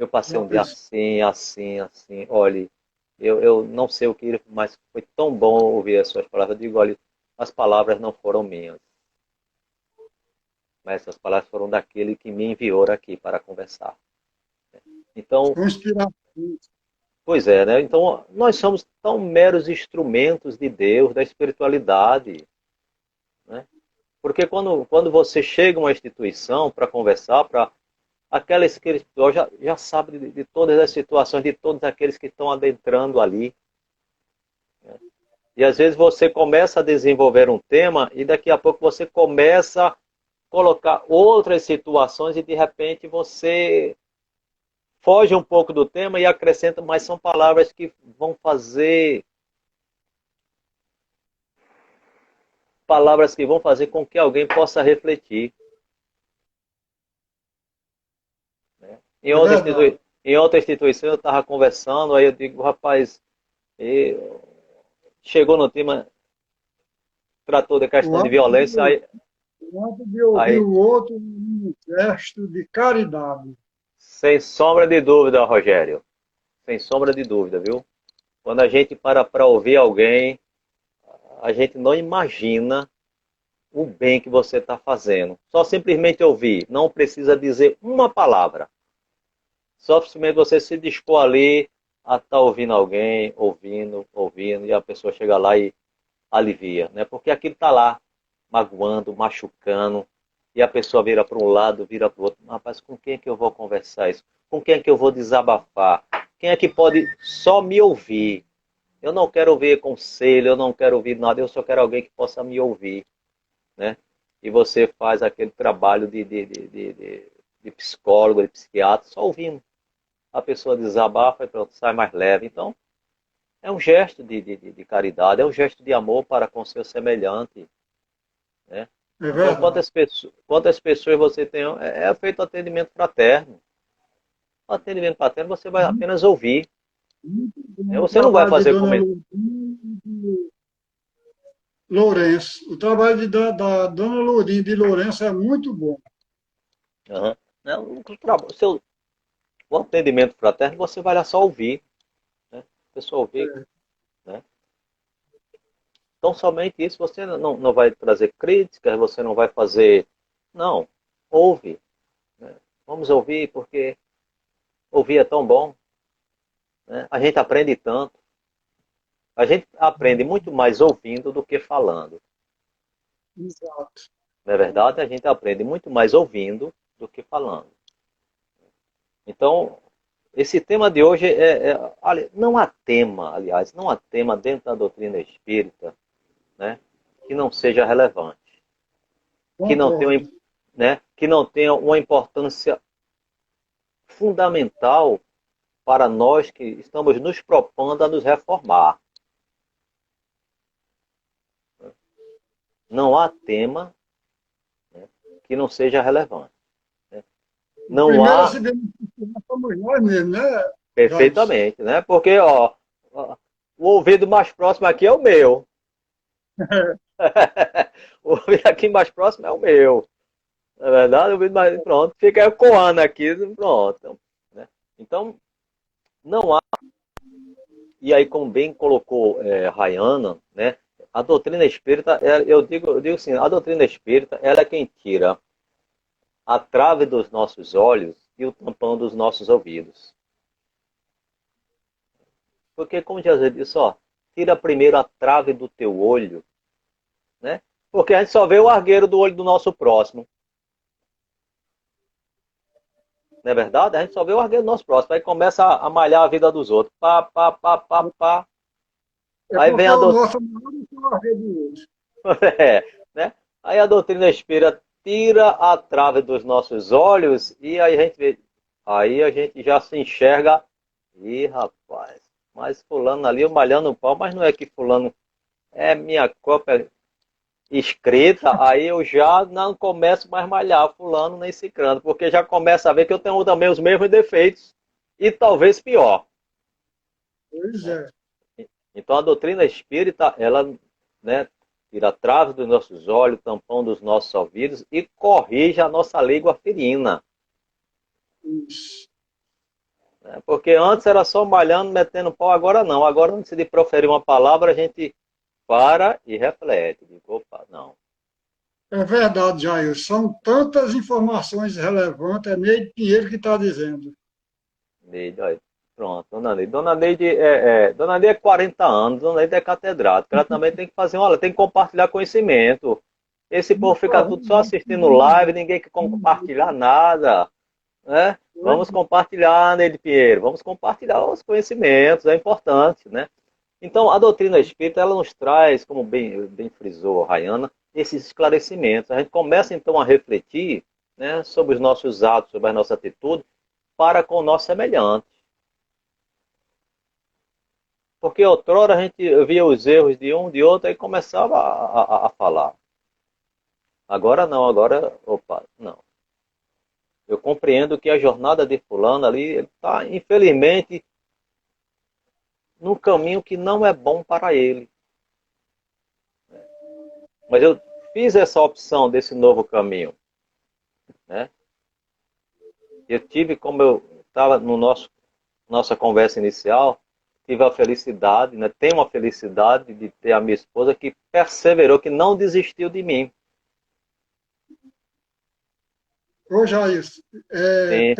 Eu passei uma um dia pessoa. assim, assim, assim. Olhe, eu não sei o que, mas foi tão bom ouvir as suas palavras. Eu digo, olha, as palavras não foram minhas, mas essas palavras foram daquele que me enviou aqui para conversar. Então, Com inspiração. pois é, né? Então, nós somos tão meros instrumentos de Deus, da espiritualidade, né? Porque quando você chega a uma instituição para conversar, para aquela espiritual já sabe de todas as situações, de todos aqueles que estão adentrando ali. E às vezes você começa a desenvolver um tema e daqui a pouco você começa a colocar outras situações e de repente você foge um pouco do tema e acrescenta, mas são palavras que vão fazer, palavras que vão fazer com que alguém possa refletir. Né? É verdade. Em outra instituição eu estava conversando, aí eu digo, rapaz, chegou no tema, tratou da O questão de ato violência, de, o ato de ouvir aí o outro é um gesto de caridade. sem sombra de dúvida, Rogério, sem sombra de dúvida, viu? Quando a gente para ouvir alguém, a gente não imagina o bem que você está fazendo. Só simplesmente ouvir, não precisa dizer uma palavra. Só simplesmente você se dispor ali a estar ouvindo alguém, ouvindo, ouvindo, e a pessoa chega lá e alivia, né? Porque aquilo está lá, magoando, machucando, e a pessoa vira para um lado, vira para o outro. Rapaz, com quem é que eu vou conversar isso? Com quem é que eu vou desabafar? Quem é que pode só me ouvir? Eu não quero ouvir conselho, eu não quero ouvir nada, eu só quero alguém que possa me ouvir, né? E você faz aquele trabalho de psicólogo, de psiquiatra, só ouvindo. A pessoa desabafa e pronto, sai mais leve. Então, é um gesto de caridade, é um gesto de amor para com seu semelhante, né? É Então, verdade. quantas pessoas você tem, é feito atendimento fraterno. O atendimento fraterno você vai Muito, apenas ouvir, muito bom né? o Você não vai trabalho de fazer Dona comentário. Lourdinha e de Lourenço. O trabalho da Dona Lourinha de Lourenço é muito bom. Uhum. O atendimento fraterno você vai lá só ouvir, né? A pessoa ouvir, É, né? Então, somente isso, você não vai trazer críticas, você não vai fazer. Não, ouve, né? Vamos ouvir, porque ouvir é tão bom, né? A gente aprende tanto. A gente aprende muito mais ouvindo do que falando. exato. Não é verdade? A gente aprende muito mais ouvindo do que falando. Então, esse tema de hoje não há tema, aliás, não há tema dentro da doutrina espírita, né, que não seja relevante, que não tenha, Concordo. né, que não tenha uma importância fundamental para nós que estamos nos propondo a nos reformar. Não há tema, né, que não seja relevante. Né? O Não primeiro a há se beneficiar somos nós mesmos, né, Jadson? perfeitamente, né? Porque o ouvido mais próximo aqui é o meu. O ouvido aqui mais próximo é o meu. Na verdade, o ouvido mais pronto, fica ecoando aqui, pronto. Né? Então, não há. E aí, como bem colocou Rayana, né? A doutrina espírita, eu digo assim, a doutrina espírita, ela é quem tira a trave dos nossos olhos e o tampão dos nossos ouvidos. Porque, como Jesus disse, ó, tira primeiro a trave do teu olho, né? Porque a gente só vê o argueiro do olho do nosso próximo. Não é verdade? A gente só vê o argueiro do nosso próximo. Aí começa a malhar a vida dos outros. Pá, pá, pá, pá, pá. É Aí vem porque a o doutrina. nosso maior é de hoje. É, né? Aí a doutrina espírita tira a trave dos nossos olhos e aí a gente vê. Aí a gente já se enxerga. Ih, rapaz, mas fulano ali, eu malhando o pau, mas não é que fulano é minha cópia escrita, aí eu já não começo mais malhar fulano nem cicrano, porque já começa a ver que eu tenho também os mesmos defeitos e talvez pior. Pois Né? é. Então a doutrina espírita, ela, né, tira a trave dos nossos olhos, tampão dos nossos ouvidos e corrige a nossa língua ferina. Isso. né? Porque antes era só malhando, metendo pau, agora não. Agora, antes de proferir uma palavra, a gente para e reflete. Digo, opa, não. É verdade, Jair. São tantas informações relevantes, é Ney Pinheiro que está dizendo. Neide, olha, pronto, Dona Neide. Dona Neide é 40 anos, Dona Neide é catedrática. Ela também tem que fazer, olha, tem que compartilhar conhecimento. Esse povo fica tudo só assistindo live, ninguém quer compartilhar nada, né? Vamos compartilhar, Neide Pinheiro, vamos compartilhar os conhecimentos, é importante, né? Então, a doutrina espírita, ela nos traz, como bem frisou a Rayana, esses esclarecimentos. A gente começa, então, a refletir, né, sobre os nossos atos, sobre as nossas atitudes, para com o nosso semelhante. Porque outrora a gente via os erros de um, de outro, e começava a falar. Agora não, agora, opa, não. Eu compreendo que a jornada de fulano ali está, infelizmente, num caminho que não é bom para ele. Mas eu fiz essa opção desse novo caminho, né? Eu tive, como eu estava no nossa conversa inicial, tive a felicidade, né? Tenho a felicidade de ter a minha esposa que perseverou, que não desistiu de mim. Ô, Jair, Sim,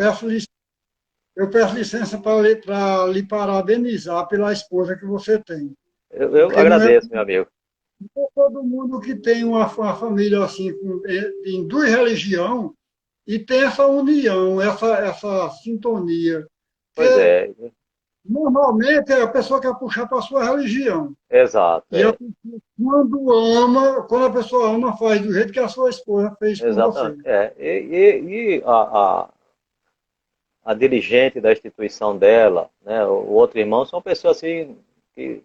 eu peço licença para lhe parabenizar pela esposa que você tem. eu Porque não é agradeço, meu amigo. todo mundo que tem uma família assim, em duas religiões, e tem essa união, essa sintonia. Pois Porque é, normalmente a pessoa quer puxar para a sua religião. exato, E quando a pessoa ama, faz do jeito que a sua esposa fez com você. exatamente. A dirigente da instituição dela, né, o outro irmão, são pessoas assim que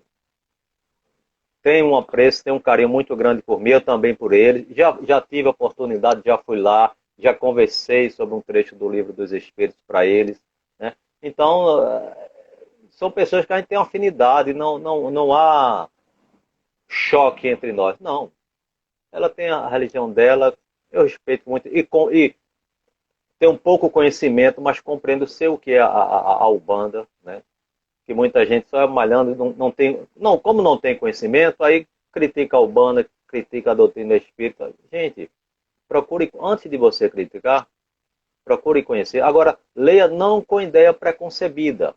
têm um apreço, têm um carinho muito grande por mim, eu também por eles. Já tive a oportunidade, já fui lá, já conversei sobre um trecho do Livro dos Espíritos para eles, né? Então, são pessoas que a gente tem uma afinidade, não há choque entre nós. Não. Ela tem a religião dela, eu respeito muito, e tenho um pouco conhecimento, mas compreendo sei o que é a Umbanda, né? Que muita gente só é malhando, não tem, não, como não tem conhecimento, aí critica a Umbanda, critica a doutrina espírita. Gente, procure, antes de você criticar, procure conhecer. Agora, leia não com ideia preconcebida.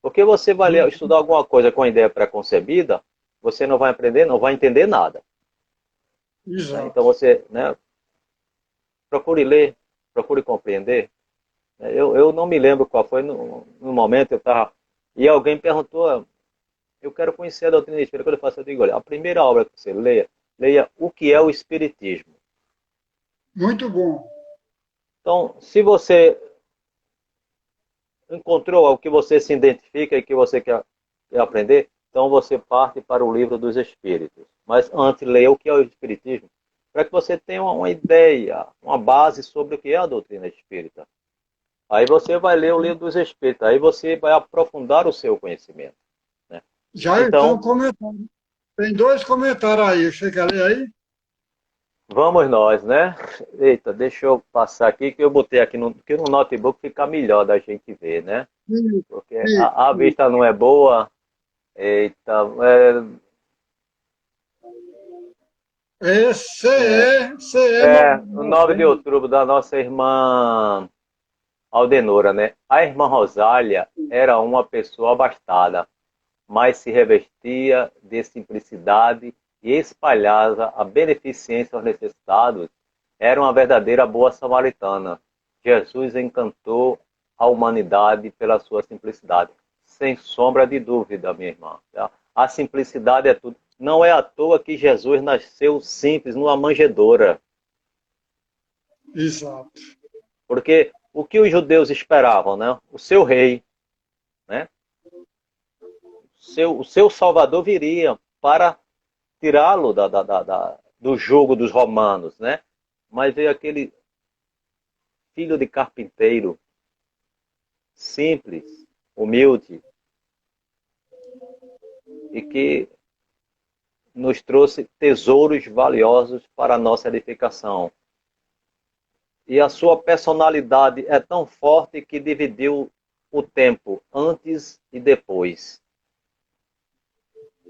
Porque você vai ler, estudar alguma coisa com ideia preconcebida, você não vai aprender, não vai entender nada. Né? Então Exato. você, né, procure ler, procure compreender. Eu não me lembro qual foi, no momento eu estava... E alguém perguntou, eu quero conhecer a doutrina espírita. Quando eu faço, eu digo, olha, a primeira obra que você leia o que é o Espiritismo. Muito bom. Então, se você encontrou algo que você se identifica e que você quer aprender, então você parte para o Livro dos Espíritos. Mas antes, leia o que é o Espiritismo, para que você tenha uma ideia, uma base sobre o que é a doutrina espírita. Aí você vai ler o Livro dos Espíritos, aí você vai aprofundar o seu conhecimento. Né? Já tem um Então, comentário. Tem dois comentários aí. Você quer ler aí? vamos nós, né? Eita, deixa eu passar aqui, que eu botei aqui que no notebook fica melhor da gente ver, né? Sim, Porque sim. a vista não é boa. Eita, é, CE o 9 de 90. outubro da nossa irmã Aldenora, né? A irmã Rosália era uma pessoa abastada, mas se revestia de simplicidade e espalhava a beneficência aos necessitados. Era uma verdadeira boa samaritana. Jesus encantou a humanidade pela sua simplicidade. Sem sombra de dúvida, minha irmã. Tá? A simplicidade é tudo. Não é à toa que Jesus nasceu simples, numa manjedoura. Exato. Porque o que os judeus esperavam, né? O seu rei, né? O seu Salvador viria para tirá-lo do jugo dos romanos, né? Mas veio aquele filho de carpinteiro, simples, humilde, e que nos trouxe tesouros valiosos para a nossa edificação. E a sua personalidade é tão forte que dividiu o tempo antes e depois.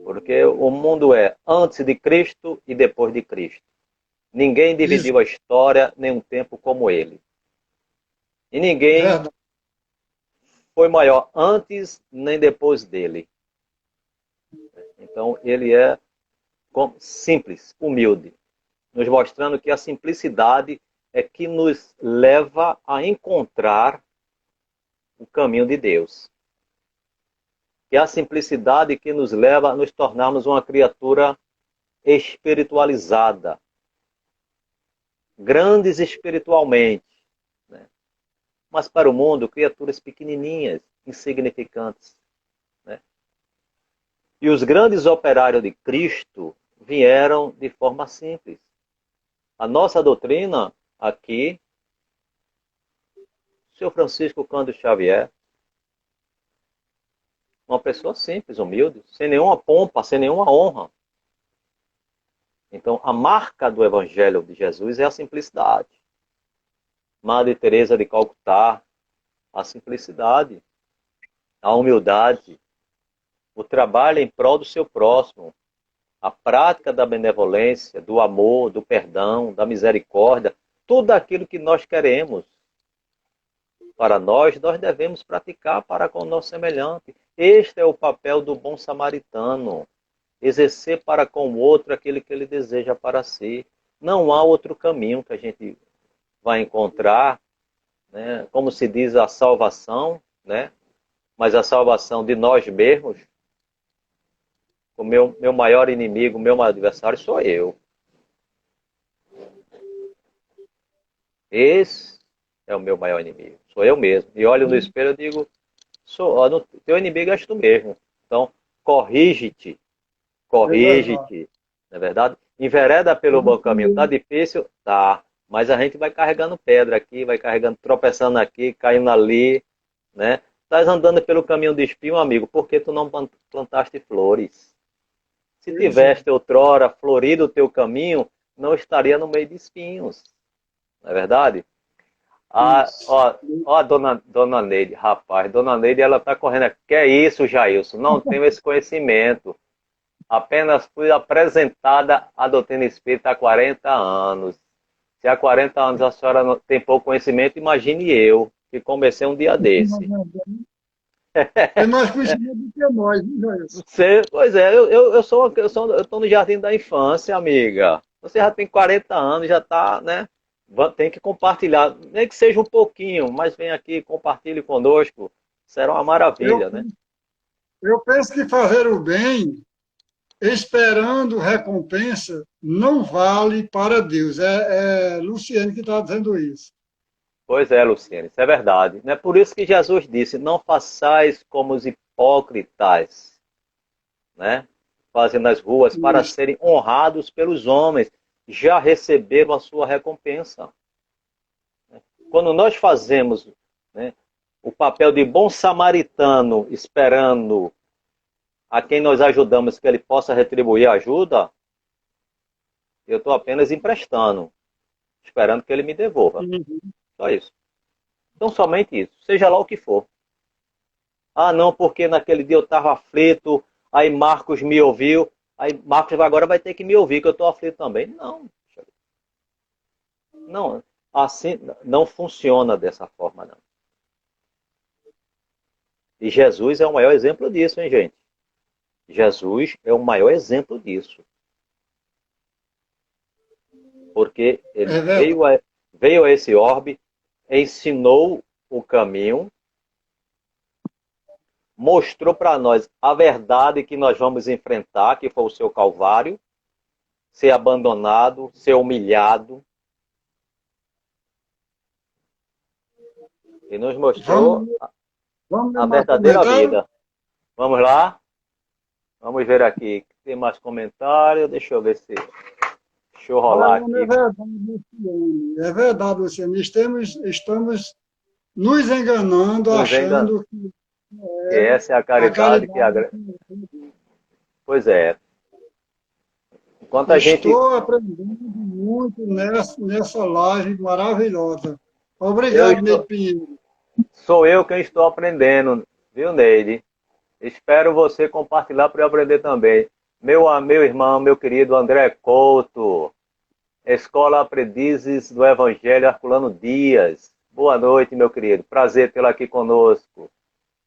Porque o mundo é antes de Cristo e depois de Cristo. Ninguém Isso, dividiu a história nem um tempo como ele. E ninguém verdade. foi maior antes nem depois dele. Então ele é simples, humilde, nos mostrando que a simplicidade é que nos leva a encontrar o caminho de Deus. Que é a simplicidade que nos leva a nos tornarmos uma criatura espiritualizada, grandes espiritualmente, né? Mas para o mundo, criaturas pequenininhas, insignificantes, né? E os grandes operários de Cristo vieram de forma simples. A nossa doutrina aqui, o Sr. Francisco Cândido Xavier, uma pessoa simples, humilde, sem nenhuma pompa, sem nenhuma honra. Então, a marca do Evangelho de Jesus é a simplicidade. Madre Teresa de Calcutá, a simplicidade, a humildade, o trabalho em prol do seu próximo, a prática da benevolência, do amor, do perdão, da misericórdia, tudo aquilo que nós queremos para nós, nós devemos praticar para com o nosso semelhante. Este é o papel do bom samaritano, exercer para com o outro aquilo que ele deseja para si. Não há outro caminho que a gente vai encontrar, né? Como se diz, a salvação, né? Mas a salvação de nós mesmos, o meu maior inimigo, o meu maior adversário sou eu. Esse é o meu maior inimigo, sou eu mesmo. E olho no espelho e digo, teu inimigo és tu mesmo. Então, corrige-te, É verdade. corrige-te, não é verdade? Envereda pelo bom caminho. Tá difícil? Tá. Mas a gente vai carregando pedra aqui, vai carregando, tropeçando aqui, caindo ali, né? Estás andando pelo caminho de espinho, amigo, por que tu não plantaste flores? Se Pois é. tiveste outrora florido o teu caminho, não estaria no meio de espinhos, não é verdade? Ah, Isso. ó, dona Neide, rapaz, dona Neide, ela tá correndo aqui. Que é isso, Jailson? Não tenho esse conhecimento. Apenas fui apresentada à doutrina espírita há 40 anos. Se há 40 anos a senhora não tem pouco conhecimento, imagine eu, que comecei um dia desse. Tem mais conhecimento do que nós, não é isso? Pois é, eu tô no jardim da infância, amiga. Você já tem 40 anos, já tá, né? Tem que compartilhar, nem que seja um pouquinho, mas vem aqui, compartilhe conosco. Será uma Eu, maravilha, né? eu penso que fazer o bem, esperando recompensa, não vale para Deus. É Luciano que está dizendo isso. Pois é, Luciene, isso é verdade. É por isso que Jesus disse: não façais como os hipócritas, né? Fazem nas ruas para Isso. serem honrados pelos homens, já receberam a sua recompensa. Quando nós fazemos, né, o papel de bom samaritano, esperando a quem nós ajudamos que ele possa retribuir a ajuda, eu estou apenas emprestando, esperando que ele me devolva. Uhum. Só isso. Então, somente isso, seja lá o que for. Ah, não, porque naquele dia eu estava aflito, aí Marcos me ouviu, aí Marcos agora vai ter que me ouvir, que eu estou aflito também. Não, não, assim não funciona dessa forma, não. E Jesus é o maior exemplo disso, hein, gente? Jesus é o maior exemplo disso. Porque ele É verdade. veio a esse orbe, ensinou o caminho, mostrou para nós a verdade que nós vamos enfrentar, que foi o seu Calvário, ser abandonado, ser humilhado, e nos mostrou Vamos, vamos ler a mais verdadeira comentário? vida. Vamos lá? Vamos ver aqui. Tem mais comentário? Deixa eu ver se. Deixa eu rolar Olha, aqui. É verdade, Luciano. Estamos nos enganando, Nos engano. achando que Que essa é a a caridade que caridade. agrega. Pois é. Enquanto a gente. Estou aprendendo muito nessa live maravilhosa. Eu Obrigado, Neide estou, Pinheiro. Sou eu quem estou aprendendo, viu, Neide? Espero você compartilhar para eu aprender também. Meu irmão, meu querido André Couto, Escola Aprendizes do Evangelho Herculano Dias. Boa noite, meu querido. Prazer tê-lo aqui conosco.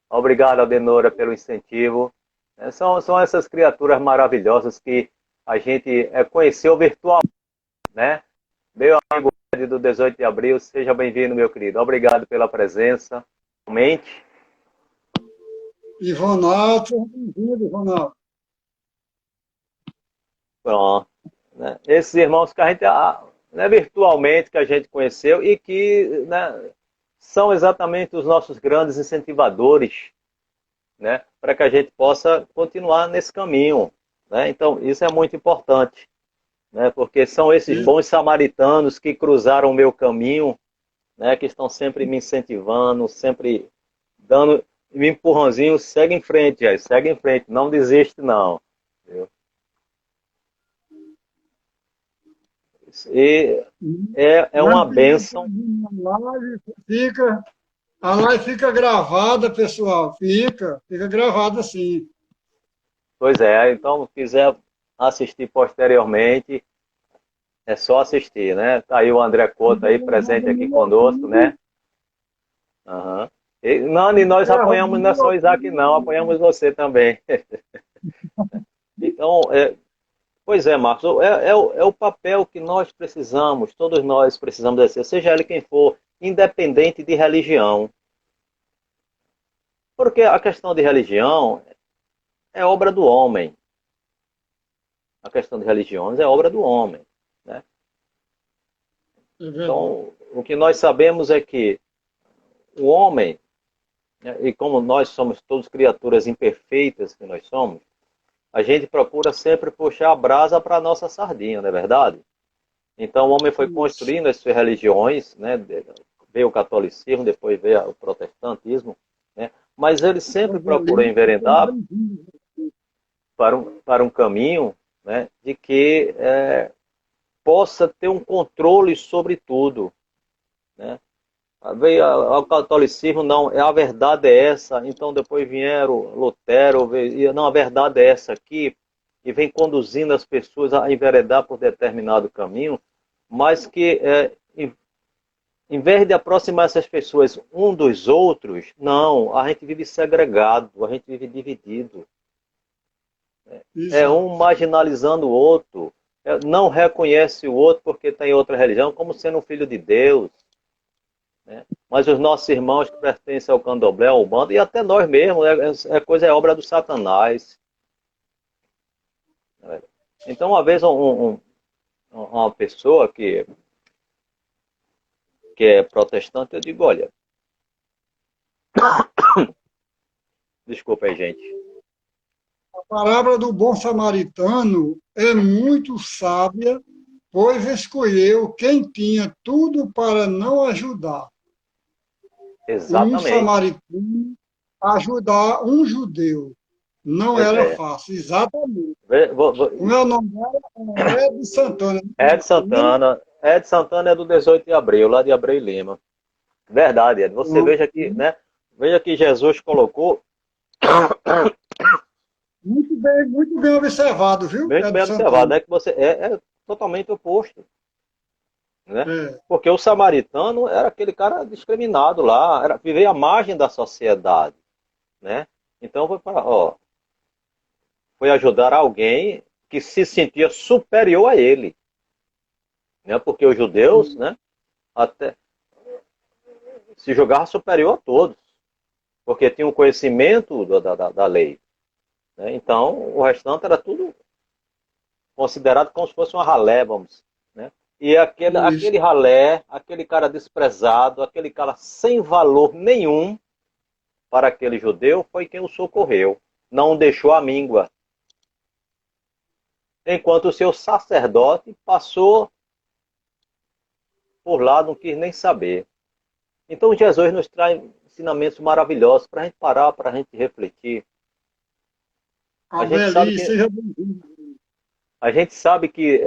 Obrigado, Adenora, pelo incentivo. São essas criaturas maravilhosas que a gente conheceu virtualmente, né? Meu amigo Ed do 18 de abril, seja bem-vindo, meu querido. Obrigado pela presença. Realmente. Ivonaldo, seja bem-vindo, Ivonaldo. Pronto. Né? Esses irmãos que a gente, né, virtualmente, que a gente conheceu e que, né, são exatamente os nossos grandes incentivadores, né, para que a gente possa continuar nesse caminho. Né? Então, isso é muito importante, né, porque são esses E, bons samaritanos que cruzaram o meu caminho, né, que estão sempre me incentivando, sempre dando um empurrãozinho, segue em frente, aí, segue em frente, não desiste não. Entendeu? E é uma lembre que bênção. a live fica gravada, pessoal. Fica gravada sim. Pois é, então, se quiser assistir posteriormente, é só assistir, né? Tá aí o André Couto aí presente aqui conosco, né? Uhum. Nani, nós apoiamos não é só o Isaac, não, apoiamos você também. Então, pois é, Marcos, é o papel que nós precisamos, todos nós precisamos exercer, seja ele quem for, independente de religião. Porque a questão de religião é obra do homem. A questão de religiões é obra do homem, né? É verdade. Então, o que nós sabemos é que o homem, né, e como nós somos todos criaturas imperfeitas que nós somos, a gente procura sempre puxar a brasa para a nossa sardinha, não é verdade? Então o homem foi Isso. construindo as suas religiões, né? Veio o catolicismo, depois veio o protestantismo, né? Mas ele sempre procurou enveredar para um caminho, né, de que possa ter um controle sobre tudo, né? Veio ao catolicismo, não, a verdade é essa, então depois vieram Lutero, não, a verdade é essa aqui, e vem conduzindo as pessoas a enveredar por determinado caminho, mas que, em vez de aproximar essas pessoas um dos outros, não, a gente vive segregado, a gente vive dividido. É um Exato. marginalizando o outro, não reconhece o outro porque está em outra religião, como sendo um filho de Deus. Né? Mas os nossos irmãos que pertencem ao candomblé, ao bando, e até nós mesmos, é obra do Satanás. Né? Então, uma vez uma pessoa que é protestante, eu digo, olha, desculpa aí, gente. A parábola do bom samaritano é muito sábia, pois escolheu quem tinha tudo para não ajudar. Um Exatamente. samaritano ajudar um judeu. Não Pois era é. fácil, exatamente. Vou, vou, O meu nome é de Santana. Ed Santana é do 18 de abril, lá de Abreu e Lima. Verdade, Ed. Você veja que, né? Veja que Jesus colocou, Muito bem observado, viu? muito É bem de observado, Santana. né? Que você é totalmente oposto, né? É, Porque o samaritano era aquele cara discriminado lá, vivia à margem da sociedade, né? Então foi ajudar alguém que se sentia superior a ele, né? Porque os judeus, né? Até se julgavam superior a todos, porque tinham um conhecimento da lei, né? Então o restante era tudo considerado como se fosse uma ralé, vamos, né? E isso. aquele ralé, aquele cara desprezado, aquele cara sem valor nenhum para aquele judeu, foi quem o socorreu. Não deixou a míngua. Enquanto o seu sacerdote passou por lá, não quis nem saber. Então Jesus nos traz ensinamentos maravilhosos para a gente parar, para a gente refletir. A gente sabe Abeli, que, seja bem-vindo. a gente sabe que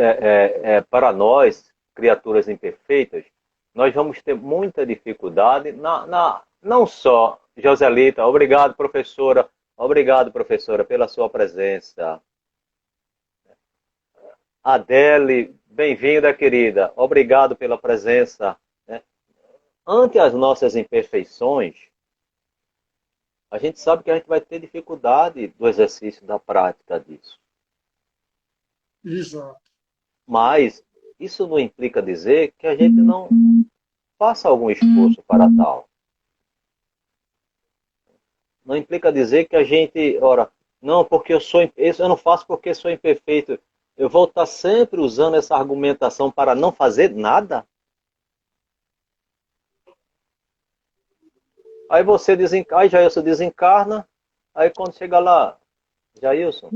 para nós, criaturas imperfeitas, nós vamos ter muita dificuldade Não só, Joselita, obrigado, professora, pela sua presença. Adele, bem-vinda, querida, obrigado pela presença. Né? Ante as nossas imperfeições, a gente sabe que a gente vai ter dificuldade do exercício, da prática disso. Exato. Mas isso não implica dizer que a gente não faça algum esforço para tal. Não implica dizer que a gente, ora, não, porque eu não faço porque sou imperfeito. Eu vou estar sempre usando essa argumentação para não fazer nada? Aí você desencarna, aí Jailson desencarna, aí quando chega lá, Jailson,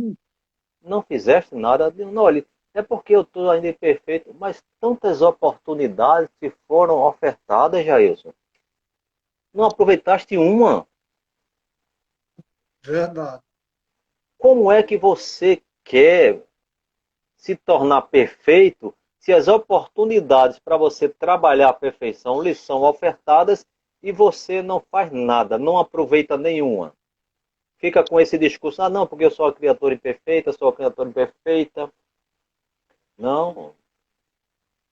não fizeste nada? Não, olha, é porque eu estou ainda imperfeito, mas tantas oportunidades te foram ofertadas, Jailson. Não aproveitaste uma. Verdade. Como é que você quer se tornar perfeito se as oportunidades para você trabalhar a perfeição lhe são ofertadas e você não faz nada, não aproveita nenhuma? Fica com esse discurso, ah não, porque eu sou a criatura imperfeita, sou a criatura imperfeita. Não,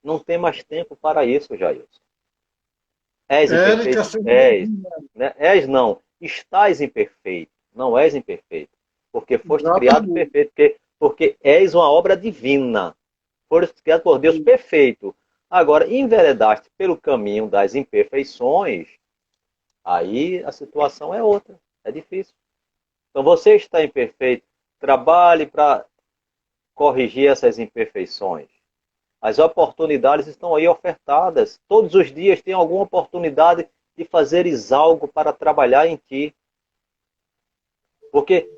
não tem mais tempo para isso, Jailson. És Érica, imperfeito? seja És. bem-vinda. Né? És não. Estás imperfeito. Não és imperfeito. Porque foste criado Exatamente. perfeito. Porque és uma obra divina. Foste criado por Deus perfeito. Agora, enveredaste pelo caminho das imperfeições, aí a situação é outra. É difícil. Então, você está imperfeito. Trabalhe para corrigir essas imperfeições. As oportunidades estão aí ofertadas. Todos os dias tem alguma oportunidade de fazeres algo para trabalhar em ti. Porque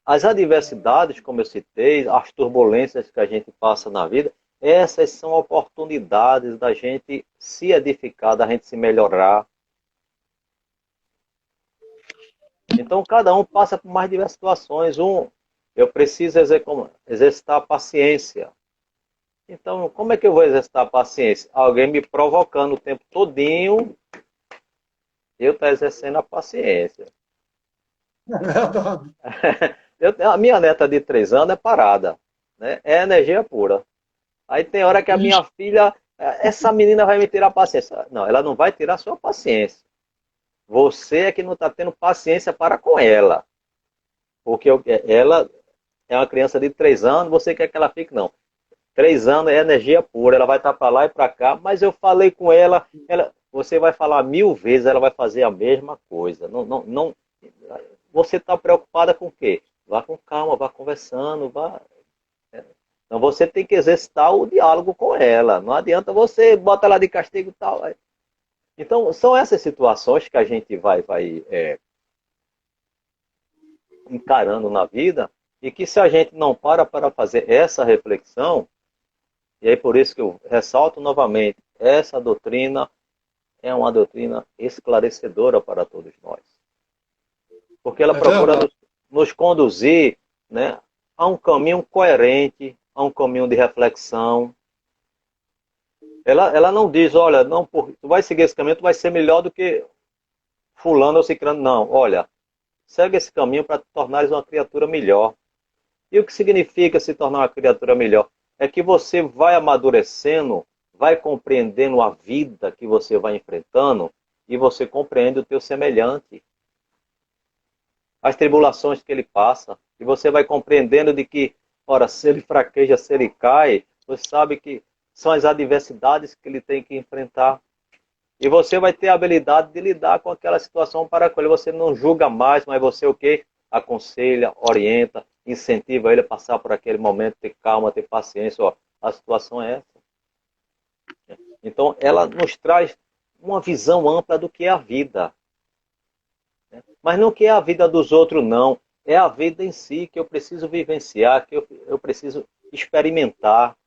as adversidades, como eu citei, as turbulências que a gente passa na vida, essas são oportunidades da gente se edificar, da gente se melhorar. Então, cada um passa por mais diversas situações. Eu preciso exercitar a paciência. Então, como é que eu vou exercitar a paciência? Alguém me provocando o tempo todinho, eu estou exercendo a paciência. É verdade. A minha neta de 3 anos é parada, né? É energia pura. Aí tem hora que a minha filha, essa menina vai me tirar a paciência. Não, ela não vai tirar a sua paciência. Você é que não está tendo paciência para com ela. Porque ela é uma criança de 3 anos, você quer que ela fique? Não. 3 anos é energia pura, ela vai estar para lá e para cá, mas eu falei com ela, você vai falar 1000 vezes, ela vai fazer a mesma coisa. Não, não, não, você está preocupada com o quê? Vá com calma, vá conversando, vá. Então você tem que exercitar o diálogo com ela. Não adianta você botar ela de castigo e tal. Então são essas situações que a gente vai encarando na vida e que se a gente não para fazer essa reflexão, e aí por isso que eu ressalto novamente, essa doutrina é uma doutrina esclarecedora para todos nós. Porque ela É procura verdade. nos conduzir, né, a um caminho coerente, a um caminho de reflexão. Ela não diz, olha, não, tu vai seguir esse caminho, tu vai ser melhor do que fulano ou ciclano. Não, olha, segue esse caminho para te tornares uma criatura melhor. E o que significa se tornar uma criatura melhor? É que você vai amadurecendo, vai compreendendo a vida que você vai enfrentando e você compreende o teu semelhante. As tribulações que ele passa. E você vai compreendendo de que, ora, se ele fraqueja, se ele cai, você sabe que são as adversidades que ele tem que enfrentar. E você vai ter a habilidade de lidar com aquela situação para a qual você não julga mais, mas você o quê? Aconselha, orienta, incentiva ele a passar por aquele momento, ter calma, ter paciência. Ó, a situação é essa. Então, ela nos traz uma visão ampla do que é a vida. Mas não que é a vida dos outros, não. É a vida em si que eu preciso vivenciar, que eu preciso experimentar,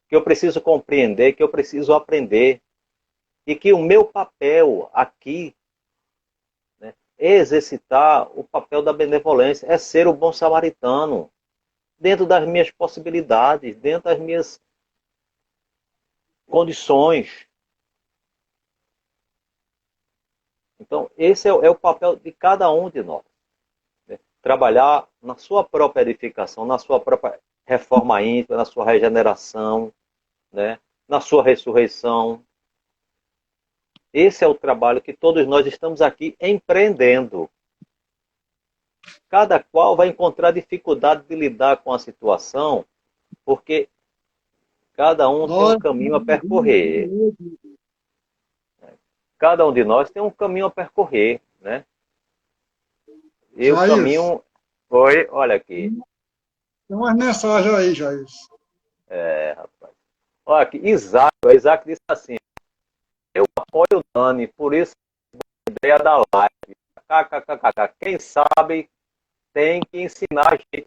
que eu preciso compreender, que eu preciso aprender. E que o meu papel aqui, né, é exercitar o papel da benevolência, é ser o bom samaritano, dentro das minhas possibilidades, dentro das minhas condições. Então, esse é o papel de cada um de nós. Né? Trabalhar na sua própria edificação, na sua própria reforma íntima, na sua regeneração, né? Na sua ressurreição. Esse é o trabalho que todos nós estamos aqui empreendendo. Cada qual vai encontrar dificuldade de lidar com a situação, porque cada um tem um Glória. caminho a percorrer. Cada um de nós tem um caminho a percorrer, né? E o Jair, caminho foi, olha aqui, tem umas mensagens aí, Jair. rapaz. Olha aqui, Isaac disse assim, eu apoio o Dani, por isso a ideia da live. KKKK. Quem sabe tem que ensinar a gente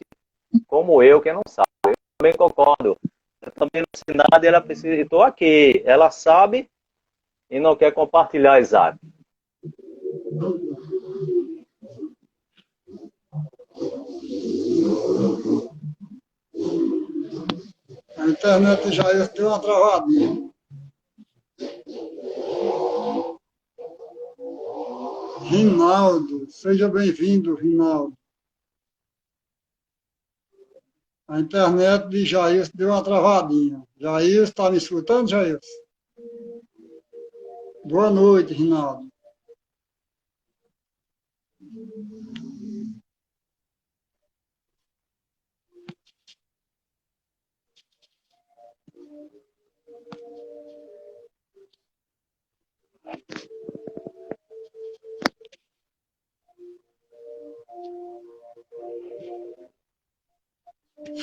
como eu, quem não sabe. Eu também concordo. Eu também não sei nada e ela precisa. Estou aqui. Ela sabe e não quer compartilhar, Isaac. A internet de Jair deu uma travadinha. Rinaldo, seja bem-vindo, Rinaldo. A internet de Jair deu uma travadinha. Jair, está me escutando, Jair? Boa noite, Rinaldo.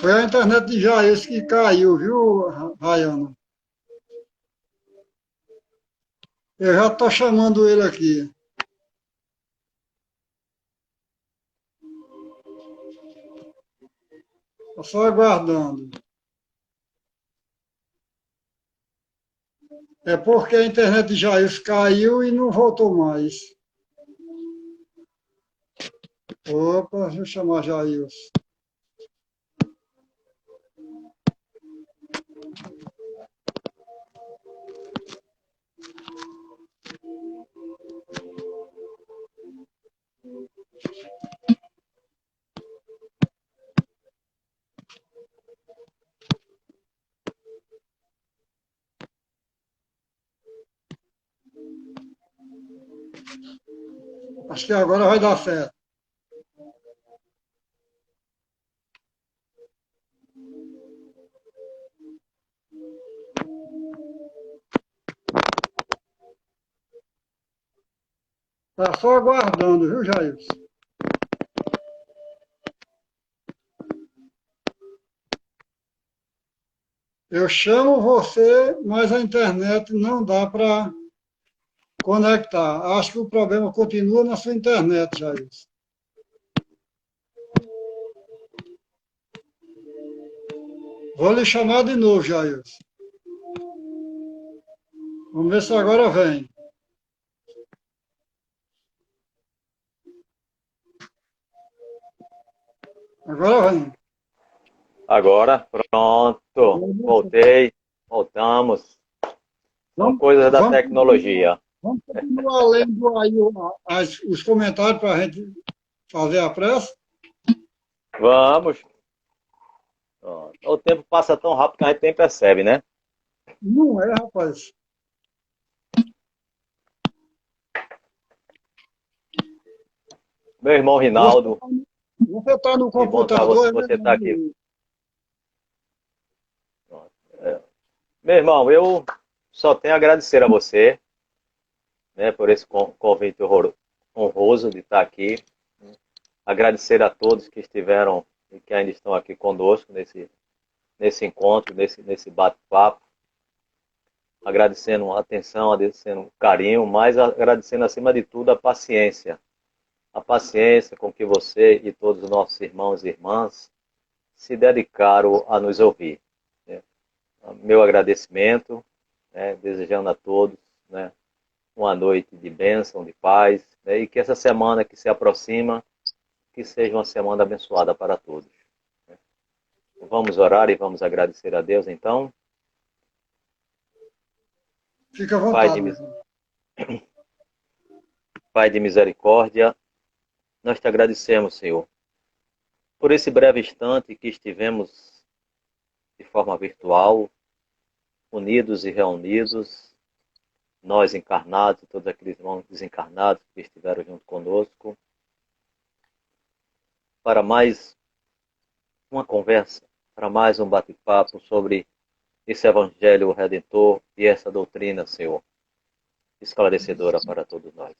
Foi a internet de Jair que caiu, viu, Rayana? Eu já estou chamando ele aqui. Estou só aguardando. É porque a internet de Jair caiu e não voltou mais. Opa, deixa eu chamar Jair. Acho que agora vai dar certo. Está só aguardando, viu, Jair? Eu chamo você, mas a internet não dá para conectar. Acho que o problema continua na sua internet, Jair. Vou lhe chamar de novo, Jair. Vamos ver se agora vem. Agora vem. Agora, pronto. Voltei. Voltamos. São Vamos, coisas da vamos, tecnologia. vamos continuar lendo aí os comentários para a gente fazer a prece? Vamos. Pronto. O tempo passa tão rápido que a gente nem percebe, né? Não é, rapaz. Meu irmão Rinaldo, Você está no que bom estar computador, você está aqui. Meu irmão, eu só tenho a agradecer a você, né, por esse convite honroso de estar aqui. Agradecer a todos que estiveram e que ainda estão aqui conosco nesse encontro, nesse bate-papo. Agradecendo a atenção, agradecendo o carinho, mas agradecendo acima de tudo a paciência. A paciência com que você e todos os nossos irmãos e irmãs se dedicaram a nos ouvir. Né? Meu agradecimento, né, desejando a todos, né, uma noite de bênção, de paz, né, e que essa semana que se aproxima, que seja uma semana abençoada para todos. Né? Vamos orar e vamos agradecer a Deus, então. Fica à Pai vontade. de, Pai de misericórdia, nós te agradecemos, Senhor, por esse breve instante que estivemos de forma virtual, unidos e reunidos, nós encarnados e todos aqueles irmãos desencarnados que estiveram junto conosco, para mais uma conversa, para mais um bate-papo sobre esse Evangelho Redentor e essa doutrina, Senhor, esclarecedora para todos nós.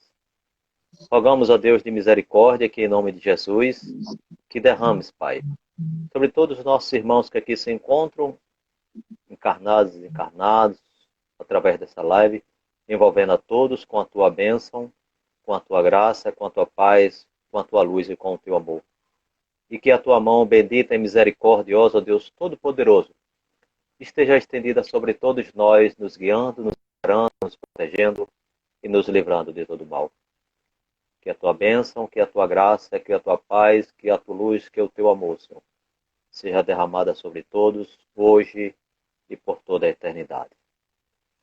Rogamos a Deus de misericórdia que, em nome de Jesus, que derrames, Pai, sobre todos os nossos irmãos que aqui se encontram, encarnados e desencarnados, através dessa live, envolvendo a todos com a tua bênção, com a tua graça, com a tua paz, com a tua luz e com o teu amor. E que a tua mão bendita e misericordiosa, Deus Todo-Poderoso, esteja estendida sobre todos nós, nos guiando, nos parando, nos protegendo e nos livrando de todo mal. Que a tua bênção, que a tua graça, que a tua paz, que a tua luz, que o teu amor, Senhor, seja derramada sobre todos, hoje e por toda a eternidade.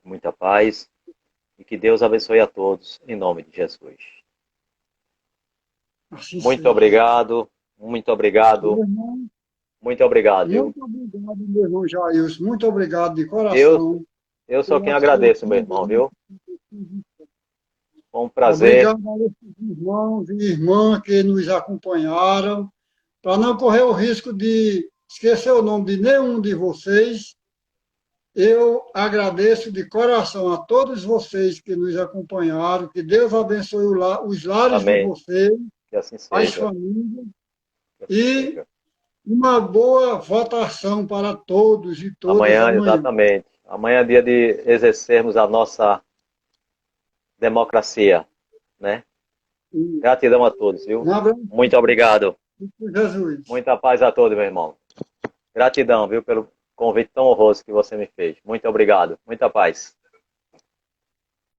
Muita paz e que Deus abençoe a todos, em nome de Jesus. Assim Muito seja. obrigado, muito obrigado, Meu irmão, muito obrigado. Viu? muito obrigado, meu irmão Jailson. Muito obrigado de coração. Eu sou quem agradeço, meu irmão, viu? Foi um prazer. Obrigado a esses irmãos e irmãs que nos acompanharam. Para não correr o risco de esquecer o nome de nenhum de vocês, eu agradeço de coração a todos vocês que nos acompanharam. Que Deus abençoe os lares Amém. de vocês, Que assim as seja. famílias. Que assim E seja. uma boa votação para todos e todas Amanhã, amanhã. exatamente. Amanhã é dia de exercermos a nossa democracia, né? Gratidão a todos, viu? Um abraço, Muito obrigado. Jesus. Muita paz a todos, meu irmão. Gratidão, viu, pelo convite tão honroso que você me fez. Muito obrigado. Muita paz.